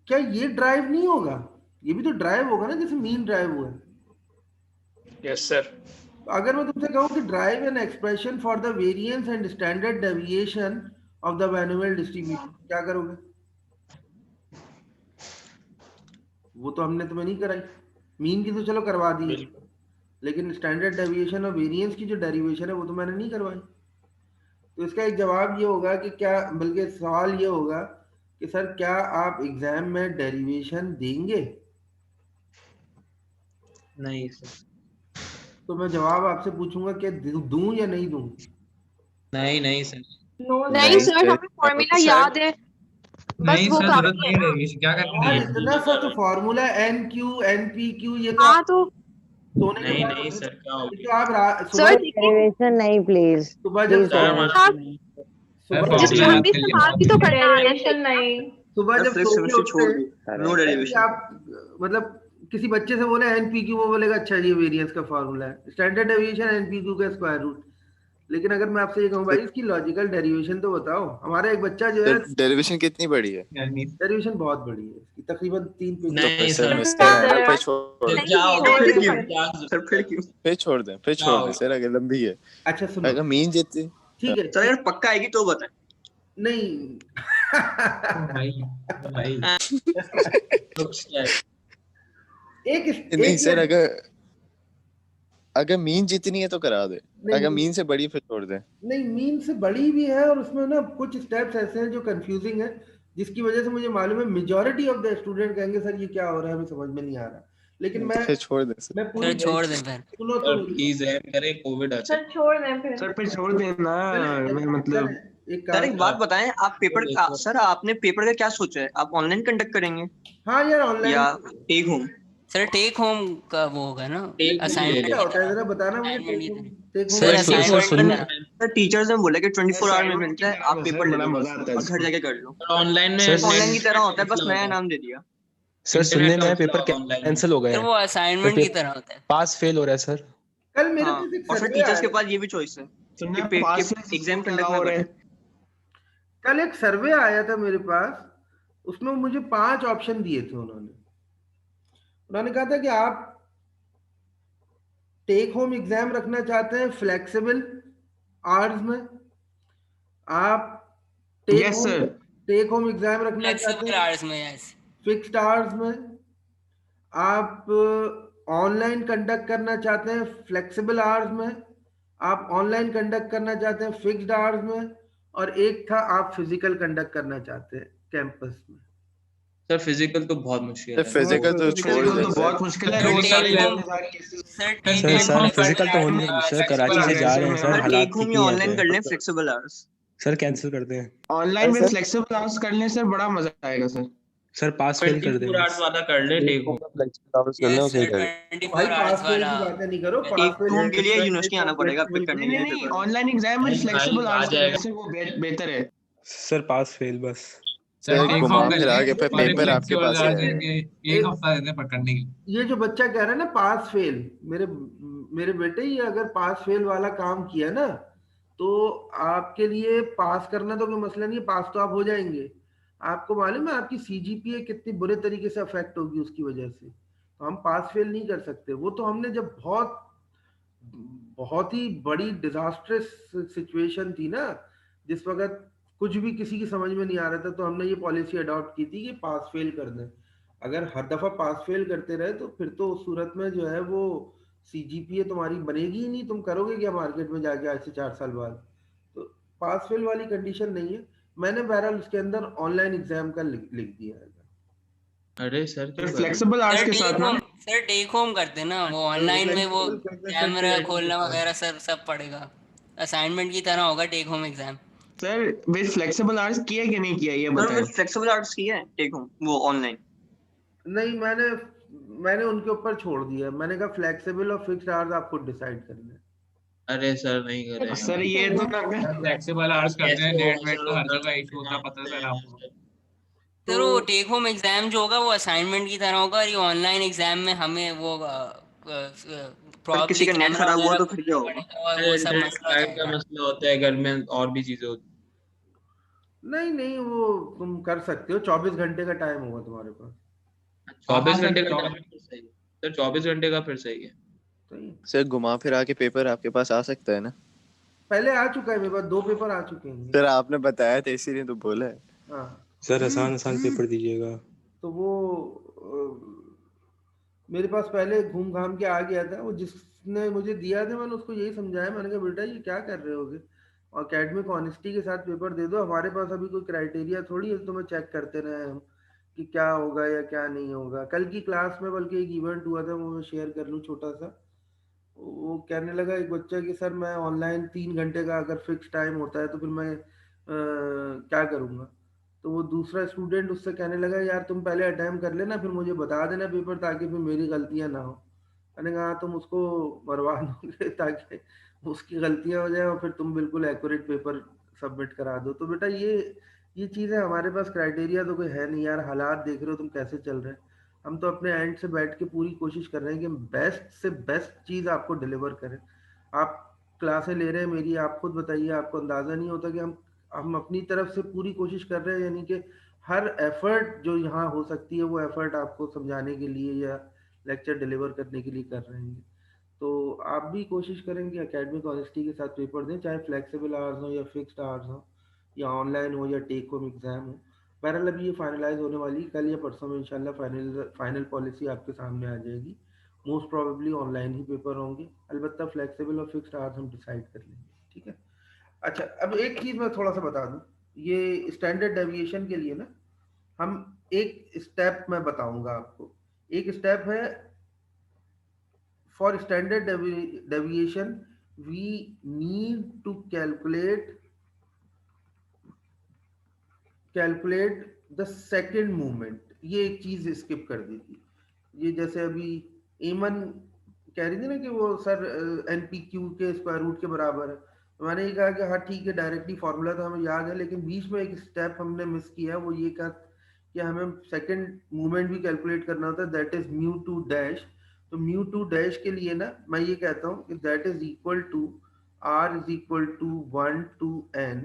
क्या ये ड्राइव नहीं होगा? ये भी तो ड्राइव होगा ना, जैसे मीन ड्राइव हुआ है। Yes sir. अगर मैं तुमसे कहूँ कि drive an expression for the variance and standard deviation of the binomial distribution, क्या करोगे? वो तो हमने तुम्हें नहीं कराई, मीन की तो चलो करवा दी, लेकिन स्टैंडर्ड डेविएशन और वेरिएंस की जो डेरिवेशन है वो तो मैंने नहीं करवाई। तो इसका एक जवाब ये होगा कि क्या, बल्कि सवाल ये होगा कि सर क्या आप एग्जाम में डेरिवेशन देंगे? नहीं सर। तो मैं जवाब आपसे पूछूंगा कि दूं या नहीं दूं? नहीं सर। नहीं सर, हमें फॉर्मूला याद है, बस नहीं वो सर, काफी जरूरत है नहीं ना। रहेगी, क्या यार करेंगे? इतना सा तो फॉर्मूला NQ NPQ, ये तो हाँ तो सोने के नहीं बाद नहीं सर, क्या हो तो आप सर डेरिवेशन नहीं प्लीज, सुबह जब सर सोओगे- हमारा सुबह जिस फॉर्मूला छोटी याद कर सवाल भी तो करना आना डेरिवेशन चाहिए। नहीं। सुबह जब फिर सो के सेमेस्टर छोड़ उठते दो, नो हैं, डेरिवेशन। आप मतलब किसी बच्चे से बोले NPQ, वो बोलेगा अच्छा ये वेरिएंस का फॉर्मूला है, स्टैंडर्ड डेविएशन NPQ का स्क्वायर रूट। लेकिन अगर मैं आपसे ये कहूँ भाई इसकी लॉजिकल डेरिवेशन तो बताओ, हमारा एक बच्चा जो है, डेरिवेशन कितनी बड़ी है? डेरिवेशन बहुत बड़ी है इसकी, तकरीबन 3 पेज। तो नहीं फिर सर। सेमेस्टर है ना, फिर छोड़ फिर दें, क्या होगा? नहीं, फिर नहीं, क्यों? नहीं। क्या सर फिर क्यों? फिर छोड़ दें, फिर छोड़ दें सर, अगर लंबी है। अच्छा सुनो, अगर मीन जीती ठीक है, सर अगर पक्का आएगी तो बताएं। नहीं भाई एक नहीं सर, एक अगर मीन जितनी है तो करा दे, नहीं, अगर मीन से बड़ी फिर छोड़ दे। नहीं, मीन से बड़ी भी है और उसमें ना कुछ स्टेप्स ऐसे हैं जो कंफ्यूजिंग है, जिसकी वजह से मुझे मालूम है मेजॉरिटी ऑफ द स्टूडेंट कहेंगे सर ये क्या हो रहा है, हमें समझ में नहीं आ रहा। लेकिन मैं फिर छोड़ दे सर। मैं पूरी फिर छोड़ दें फिर। सुनो तो प्लीज करे कोविड अच्छा। सर छोड़ दें फिर। सर फिर छोड़ देना, मैं मतलब एक सर एक बात बताएं, आप पेपर का, सर आपने पेपर का क्या सोचा है? आप ऑनलाइन कंडक्ट करेंगे हाँ यार, या online take home? Sir take home का वो होगा ना, Take home असाइनमेंट क्या की होता है तरह। जरा बताना मुझे। Assignment की तरह। take home sir assignment। Assignment की तरह। सर टीचर्स ने बोला कि 24 आवर में मिलता है, आप सर, पेपर ले बड़ा लो मजा आता है और घर जाके कर लो। ऑनलाइन में ऑनलाइन की तरह होता है, बस नया नाम दे दिया। सर सुनने में पेपर ऑनलाइन कैंसिल हो गए सर हैं, वो असाइनमेंट की तरह होता है। पास फेल हो रहा है सर। कल मेरे हाँ, पास एक और फिर सर्वे टीचर्स आया, के पास ये भी चॉइस है सुनने कि पास एग्जाम कंडक्ट हो ना रहे करें। हैं। कल एक सर्वे आया था मेरे पास, उसमें मुझे 5 ऑप्शन दिए थे उन्होंने कहा था कि आप टेक होम एग्जाम रखना चाहते हैं फ्लेक्सिबल आवर्स में, आप Yes, sir. Take home exam रखना चाहते फ्लेक्सिबल हैं आवर्स में, यस। फिक्स्ड आवर्स में, आप ऑनलाइन कंडक्ट करना चाहते हैं फ्लेक्सिबल आवर्स में, आप ऑनलाइन कंडक्ट करना चाहते हैं फिक्स्ड आवर्स में, और एक था आप फिजिकल कंडक्ट करना चाहते हैं कैंपस में। सर फिजिकल तो बहुत मुश्किल है। फिजिकल तो छोड़ फिजिकल दे तो सर। बहुत मुश्किल है, सर, रोज सारे take home- 2000 cases. Sir physical तो होने नहीं, सर कराची से जा रहे हैं सर, सर हालात टेक होम ठीक या नहीं ऑनलाइन कर है लें फ्लेक्सिबल आवर्स। सर, कैंसिल कर दें ऑनलाइन में सर- फ्लेक्सिबल आवर्स कर लें सर, बड़ा मजा आएगा सर। सर, पास फेल कर दें 24 आवर्स वाला कर ले टेक होम। यस सर, 24 भाई पास आवर्स फेल वाला। की बातें नहीं करो, टेक पास टेक होम के लिए यूनिवर्सिटी आना पड़ेगा पिक करने नहीं के नहीं लिए नहीं, पेपर। ऑनलाइन एग्जाम में भाई, फ्लेक्सिबल आ आवर्स कर जाएगा। लें सर, वो बेहतर है। सर, पास फेल बस। सर टेक घुमा होम कर फिरा लें, के फिर और पेपर आपके flexible पास ही आ आएगा। जाएंगे, एक हफ्ता देते हैं पकड़ने के लिए। ये जो बच्चा कह रहा है ना पास फेल, मेरे बेटे, ये अगर पास फेल वाला काम किया ना तो आपके लिए पास करना तो कोई मसला नहीं है, पास तो आप हो जाएंगे। आपको मालूम है आपकी CGPA कितनी बुरे तरीके से अफेक्ट होगी उसकी वजह से। तो हम पास फेल नहीं कर सकते। वो तो हमने जब बहुत ही बड़ी डिजास्ट्रस सिचुएशन थी ना, जिस वक्त कुछ भी किसी की समझ में नहीं आ रहा था, तो हमने ये पॉलिसी अडॉप्ट की थी कि पास फेल कर दें। अगर हर दफा पास फेल करते रहे तो फिर तो उस सूरत में जो है वो CGPA तुम्हारी बनेगी ही नहीं, तुम करोगे क्या मार्केट में जाके आज से 4 साल बाद। तो पास फेल वाली कंडीशन नहीं है। मैंने बहरहाल उसके अंदर ऑनलाइन एग्जाम का लिख दिया है। अरे sir sir flexible hours sir के साथ टेक ना होम, सर टेक होम करते ना, वो ऑनलाइन में वो कैमरा खोलना वगैरह सब पड़ेगा। असाइनमेंट की तरह होगा take home exam. Sir with flexible hours किया कि नहीं किया ये सर बताएं। फ्लेक्सिबल आवर्स की है टेक होम वो ऑनलाइन? नहीं, मैंने उनके ऊपर छोड़ दिया। मैंने कहा फ्लेक्सिबल और फिक्स्ड आवर्स आप खुद डिसाइड कर लें। अरे सर नहीं करें सर ये तो ना फ्लेक्सिबल आवर्स करते हैं, कैसे नेट होगा वेट सर, का वो हर कर जगह सकते इशू हैं होता है, आप पता है तो सर आपको। सर वो टेक होम एग्जाम जो होगा वो असाइनमेंट की तरह होगा, और ये ऑनलाइन एग्जाम में हमें वो पर किसी प्रॉब्ली का नेट कैमरा खराब हुआ वगैरह तो फिर क्या खोलना होगा? पड़ेगा और वो अरे सब नेट मसला हो पैक का जाएगा। मसला होता है, घर में और भी चीजें होती नहीं नहीं, वो तुम कर सकते हो। 24 घंटे का टाइम होगा तुम्हारे पास। हैं। 24 हाँ, घंटे सर, का टाइम फिर सही है सर, 24 घंटे का फिर सही है। सही है। सर घुमा फिरा के पेपर आपके पास आ सकता है ना? पहले आ चुका है मेरे पास, 2 पेपर आ चुके हैं। सर आपने बताया था इसीलिए तो बोला है। हाँ, सर आसान आसान पेपर दीजिएगा। तो वो मेरे पास पहले घूम घाम के आ गया था। वो जिसने मुझे दिया था मैंने उसको यही समझाया। मैंने कहा बेटा ये क्या कर रहे होगे, अकेडमिक ऑनेस्टी के साथ पेपर दे दो। हमारे पास अभी कोई क्राइटेरिया थोड़ी है तो मैं चेक करते रहे हम कि क्या होगा या क्या नहीं होगा। कल की क्लास में बल्कि एक इवेंट हुआ था, वो मैं शेयर कर लूँ छोटा सा। वो कहने लगा एक बच्चा कि सर मैं ऑनलाइन 3 घंटे का अगर फिक्स टाइम होता है तो फिर मैं क्या करूँगा। तो वो दूसरा स्टूडेंट उससे कहने लगा यार तुम पहले अटेम्प्ट कर लेना, फिर मुझे बता देना पेपर, ताकि फिर मेरी गलतियाँ ना हो। मैंने कहा "हाँ, तुम उसको मरवा दोगे ताकि उसकी गलतियाँ हो जाए और फिर तुम बिल्कुल एक्यूरेट पेपर सबमिट करा दो। तो बेटा ये चीज़ें हमारे पास क्राइटेरिया तो कोई है नहीं यार। हालात देख रहे हो तुम कैसे चल रहे हैं। हम तो अपने एंड से बैठ के पूरी कोशिश कर रहे हैं कि हम बेस्ट से बेस्ट चीज़ आपको डिलीवर करें। आप क्लासें ले रहे हैं मेरी, आप खुद बताइए, आपको अंदाज़ा नहीं होता कि हम अपनी तरफ से पूरी कोशिश कर रहे हैं। यानी कि हर एफर्ट जो यहाँ हो सकती है वो एफर्ट आपको समझाने के लिए या लेक्चर डिलीवर करने के लिए कर रहे हैं। तो आप भी कोशिश करेंगे एकेडमिक ऑनेस्टी के साथ पेपर दें, चाहे फ्लेक्सिबल आवर्स हो या फिक्स्ड आवर्स हो या ऑनलाइन हो या टेक होम एग्जाम हो। बहरहाल अभी ये फाइनलाइज होने वाली, कल या परसों में इंशाल्लाह फाइनल पॉलिसी आपके सामने आ जाएगी। मोस्ट प्रोबेबली ऑनलाइन ही पेपर होंगे, अलबत्ता फ्लेक्सिबल और फिक्स्ड आवर्स हम डिसाइड कर लेंगे। ठीक है। अच्छा, अब एक चीज़ मैं थोड़ा सा बता दूं, ये स्टैंडर्ड डेविएशन के लिए ना हम एक स्टेप मैं बताऊंगा आपको। एक स्टेप है for standard deviation we need to calculate the second movement. ये एक चीज स्किप कर दी थी। ये जैसे अभी एमन कह रही थी ना कि वो सर NPQ के स्क्वायर रूट के बराबर है। तो मैंने ये कहा कि हाँ ठीक है, डायरेक्टली फॉर्मूला तो हमें याद है, लेकिन बीच में एक स्टेप हमने मिस किया। वो ये कहा कि हमें सेकंड मूवमेंट भी कैलकुलेट करना होता है, that is mu two dash. तो म्यू टू डैश के लिए ना मैं ये कहता हूँ कि that is equal to R is equal to 1 to n,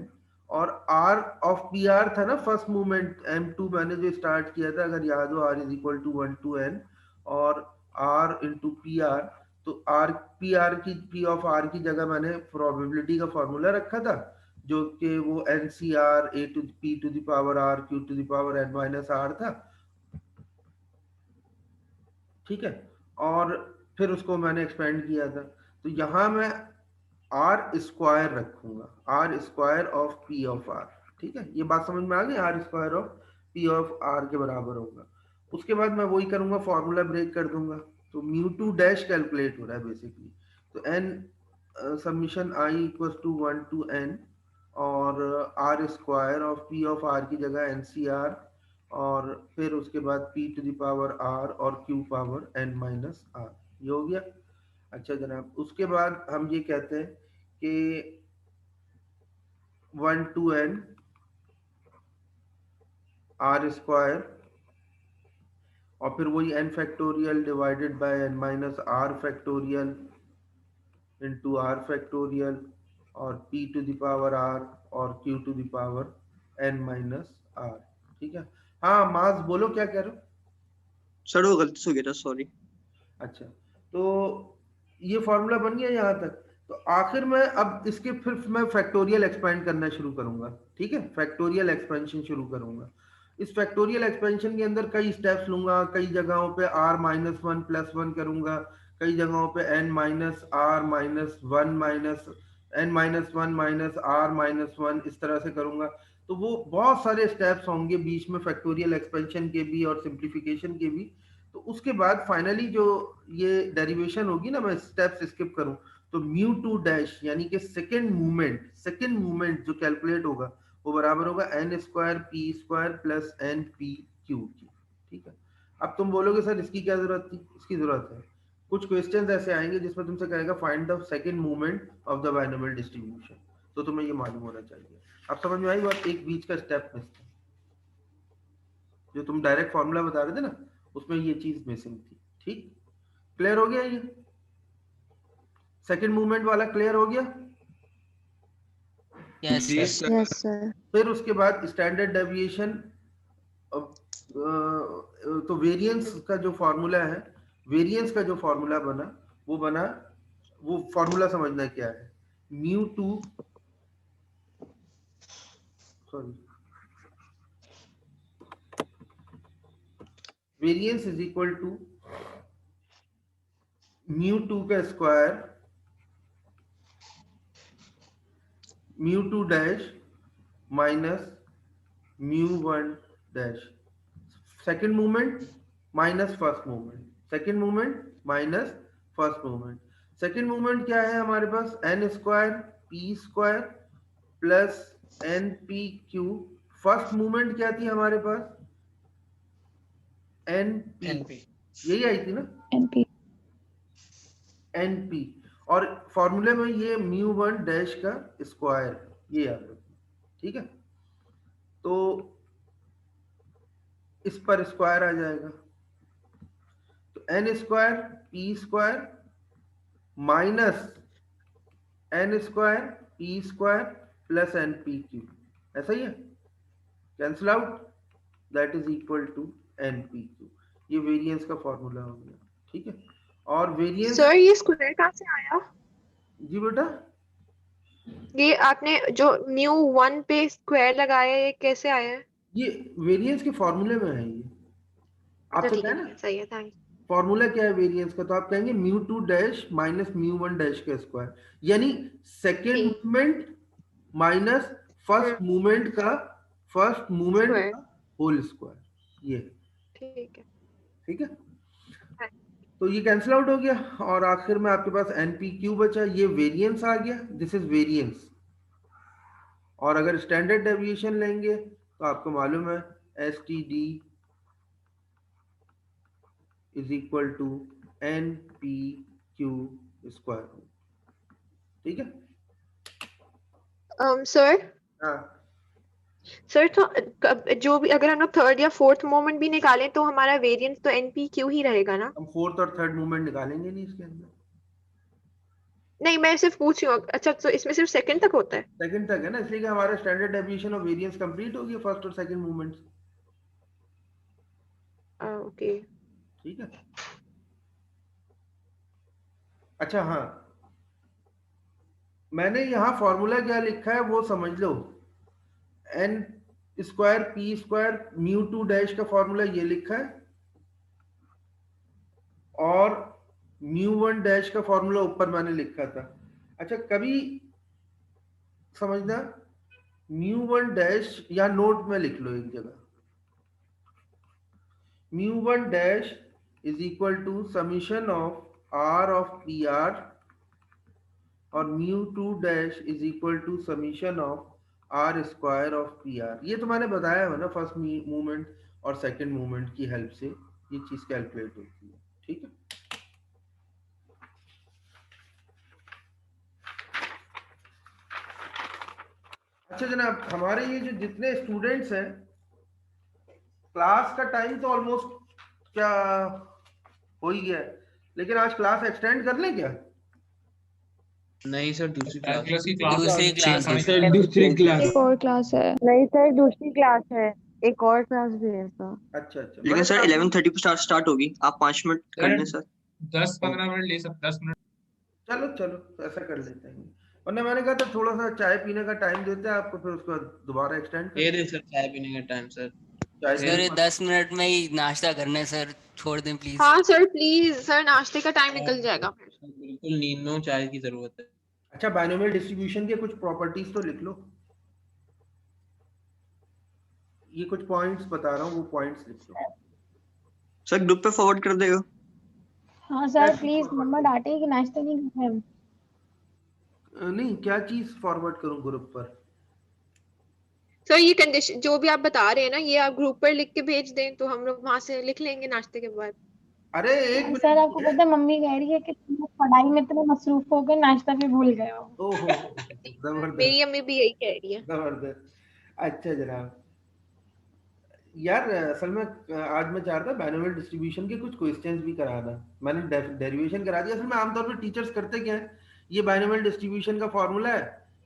और R ऑफ PR था ना फर्स्ट मूवमेंट M2 मैंने जो स्टार्ट किया था, अगर याद हो, R is equal to 1 to n और R इंटू PR। तो P ऑफ R की जगह मैंने प्रोबेबिलिटी का फॉर्मूला रखा था, जो कि वो NCR A to P to the power R Q to the power n minus R था। ठीक है, और फिर उसको मैंने एक्सपेंड किया था। तो यहाँ मैं R स्क्वायर रखूंगा, R square of P of R। ठीक है, ये बात समझ में आ गई, R square of P of R के बराबर होगा। उसके बाद मैं वही करूंगा, फॉर्मूला ब्रेक कर दूंगा। तो म्यू टू डैश कैलकुलेट हो रहा है बेसिकली। तो n summation I equal to 1 to n और R square of P of R की जगह NCR, और फिर उसके बाद P to the power R और Q power n minus R। ये हो गया। अच्छा जनाब, उसके बाद हम ये कहते हैं कि 1 to n R स्क्वायर और फिर वही n factorial divided by n minus R factorial into R factorial और P to the power R और Q to the power n minus R। ठीक है। हाँ मास बोलो, क्या कह रहे हो? सर वो गलती से हो गया था, सॉरी। अच्छा, तो ये फॉर्मूला बन गया यहाँ तक। तो आखिर में अब इसके फिर मैं फैक्टोरियल एक्सपेंड करना शुरू करूंगा। ठीक है, फैक्टोरियल एक्सपेंशन शुरू करूंगा। इस फैक्टोरियल एक्सपेंशन के अंदर कई स्टेप्स लूंगा, कई जगहों पे r माइनस 1 प्लस 1 करूंगा, कई जगहों पे n minus r minus 1 minus n minus 1 minus r minus 1, इस तरह से करूंगा। तो वो बहुत सारे स्टेप्स होंगे बीच में, फैक्टोरियल एक्सपेंशन के भी और सिंप्लीफिकेशन के भी। तो उसके बाद फाइनली जो ये डेरिवेशन होगी ना, मैं स्टेप्स स्किप करूं तो म्यू टू डैश यानी कि सेकेंड मूवमेंट जो कैलकुलेट होगा वो बराबर होगा n square P square plus N P q की। ठीक है, अब तुम बोलोगे सर इसकी क्या जरूरत थी? इसकी जरूरत है, कुछ क्वेश्चंस ऐसे आएंगे जिसमें तुमसे कहेगा find the second movement of the binomial distribution, तो तुम्हें ये मालूम होना चाहिए। अब समझ में आई बात? एक बीच का स्टेप मिस था, जो तुम डायरेक्ट फॉर्मूला बता रहे थे ना, उसमें ये चीज मिसिंग थी। ठीक, क्लियर हो गया? ये सेकंड मूवमेंट वाला क्लियर हो गया? Yes sir. Yes sir. फिर उसके बाद स्टैंडर्ड डेविएशन, तो वेरिएंस का जो फॉर्मूला है, वेरिएंस का जो फॉर्मूला बना, वो फॉर्मूला समझना क्या है। Mu two, sorry, variance is equal to mu two का square mu two dash minus mu one dash, second movement minus first movement, second movement minus first movement. Second movement क्या है हमारे पास? N square P square plus N P Q. First movement क्या थी हमारे पास? N P, यही आई थी ना, एन पी, और फॉर्मूले में ये म्यू वन डैश का स्क्वायर, ये याद रखना। ठीक है, तो इस पर स्क्वायर आ जाएगा, तो n square P square minus n square P square plus N P q, ऐसा ही है, cancel out, that is equal to n P q. ये वेरिएंस का फॉर्मूला हो गया। ठीक है, और वेरिएंस सर ये स्क्वायर कहाँ से आया? जी बेटा, ये आपने जो म्यू वन पे स्क्वायर लगाया है, ये कैसे आया है? ये वेरिएंस के फॉर्मूले में है। ये आपसे ठीक क्या है, है ना, सही है, थैंक फॉर्मूला क्या है वेरिएंस का? तो आप कहेंगे mu two dash minus mu one dash का स्क्वायर, यानी second movement minus first movement का होल स्क्वायर, ये। ठीक है, ठीक है, तो ये कैंसिल आउट हो गया, और आखिर में आपके पास एन पी क्यू बचा, ये वेरिएंस आ गया, दिस इज वेरिएंस। और अगर स्टैंडर्ड डेविएशन लेंगे तो आपको मालूम है S T D is equal to n P q square. ठीक है सर। हाँ सर तो जो भी अगर हम लोग थर्ड या फोर्थ मोमेंट भी निकालें तो हमारा वेरिएंस तो एनपीक्यू ही रहेगा ना? हम फोर्थ और थर्ड मूवमेंट निकालेंगे नहीं इसके अंदर। नहीं, मैं सिर्फ पूछ रही हूँ। अच्छा, तो इसमें सिर्फ सेकंड तक होता है? सेकंड तक है ना, इसलिए कि हमारा स्टैंडर्ड डेविएशन और वेरिएंस कंप्लीट हो गया फर्स्ट और सेकंड मूवमेंट। ओके, ठीक है। अच्छा हाँ, मैंने यहाँ फॉर्मूला क्या लिखा है वो समझ लो। N square P square mu two dash का फॉर्मूला ये लिखा है, और म्यू वन डैश का फॉर्मूला ऊपर मैंने लिखा था। अच्छा, कभी समझना, म्यू वन डैश या नोट में लिख लो एक जगह, mu one dash is equal to summation of R of P R, और mu two dash is equal to summation of R square of P R. ये तो मैंने बताया है ना, फर्स्ट मूवमेंट और सेकंड मूवमेंट की हेल्प से ये चीज कैलकुलेट होती है। ठीक है, अच्छा जनाब, हमारे ये जो जितने स्टूडेंट्स हैं, क्लास का टाइम तो ऑलमोस्ट क्या हो ही गया है, लेकिन आज क्लास एक्सटेंड कर लें क्या? नहीं सर, दूसरी क्लास एक और क्लास है। नहीं सर, दूसरी क्लास है, एक और क्लास भी है सर। अच्छा अच्छा, लेकिन सर 11:30 पे स्टार्ट होगी, आप 5 मिनट कर लें सर। 10-15 मिनट ले सकते, 10 मिनट। चलो चलो ऐसा कर लेते हैं, वरना मैंने कहा था थोड़ा सा चाय पीने का टाइम देते हैं आपको, फिर उसको दोबारा एक्सटेंड दे दे सर चाय पीने का टाइम सर। सर 10 मिनट में ही नाश्ता करने सर, छोड़ दें प्लीज। हाँ सर प्लीज, सर नाश्ते का टाइम निकल जाएगा फिर। बिल्कुल नींद में चाय की जरूरत है। अच्छा, बाइनोमियल डिस्ट्रीब्यूशन के कुछ प्रॉपर्टीज तो लिख लो, ये कुछ पॉइंट्स बता रहा हूँ, वो पॉइंट्स लिख लो। सर ग्रुप पे फॉरवर्ड कर देगा। हाँ सर प्लीज, मम्मा डांटेगी कि नाश्ता नहीं खाया। नहीं, क्या चीज फॉरवर्ड करूं ग्रुप पर? सर ये कंडीशन जो भी आप बता रहे हैं ना, ये आप ग्रुप पर लिख के भेज दें तो हम लोग वहां से लिख लेंगे नाश्ते के बाद। अरे एक सर आपको पता है मम्मी कह रही है कि तुम लोग पढ़ाई में इतने मसरूफ हो गए नाश्ता भी भूल गए हो। ओहो, जबरदस्त मेरी अम्मी भी यही कह रही है। जबरदस्त। अच्छा जनाब, यार असल में आज मैं चाह रहा था बाइनोमियल डिस्ट्रीब्यूशन के कुछ क्वेश्चंस भी कराना। मैंने डेरिवेशन करा दिया। असल में आमतौर पर टीचर्स करते क्या है, ये बाइनोमियल डिस्ट्रीब्यूशन का फॉर्मूला है,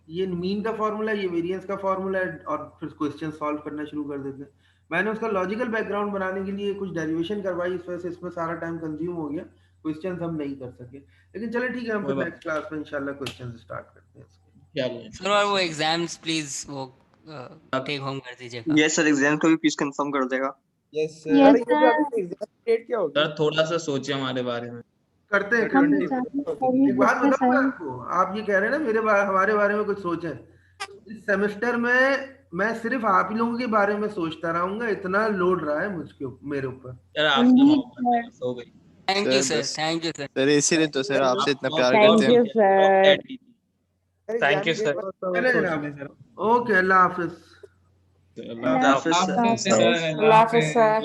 ये मीन का फॉर्मूला है, ये वेरिएंस का फॉर्मूला है, और फिर क्वेश्चन सॉल्व करना शुरू कर देते हैं। मैंने उसका लॉजिकल बैकग्राउंड बनाने के लिए कुछ डेरिवेशन करवाई, इस वजह से इसमें सारा टाइम कंज्यूम हो गया, क्वेश्चंस हम नहीं कर सके। लेकिन चलो ठीक है, हम फिर नेक्स्ट क्लास में इंशाल्लाह क्वेश्चंस स्टार्ट करते हैं इसके। सर और वो एग्जाम्स प्लीज वो टेक होम कर दीजिएगा। यस सर, एग्जाम को भी प्लीज कंफर्म कर देगा। Yes Yes, sir. Exam date क्या होगी? सर थोड़ा सा सोचे हमारे बारे में। करते हैं हम करते हैं। एक बात बताऊं आपको, आप ये कह रहे हैं ना हमारे बारे में कुछ सोचें, इस सेमेस्टर में मैं सिर्फ आप ही लोगों के बारे में सोचता रहूंगा, इतना लोड रहा है मेरे ऊपर। सर आपसे मोहब्बत है, बस हो गई। Thank you sir, thank you sir. Sir इसीलिए तो सर आपसे इतना प्यार थैंक करते हैं you sir. Thank you sir. चले जनाब, ओके, अल्लाह हाफिज। अल्लाह हाफिज़ सर। अल्लाह हाफिज़ सर।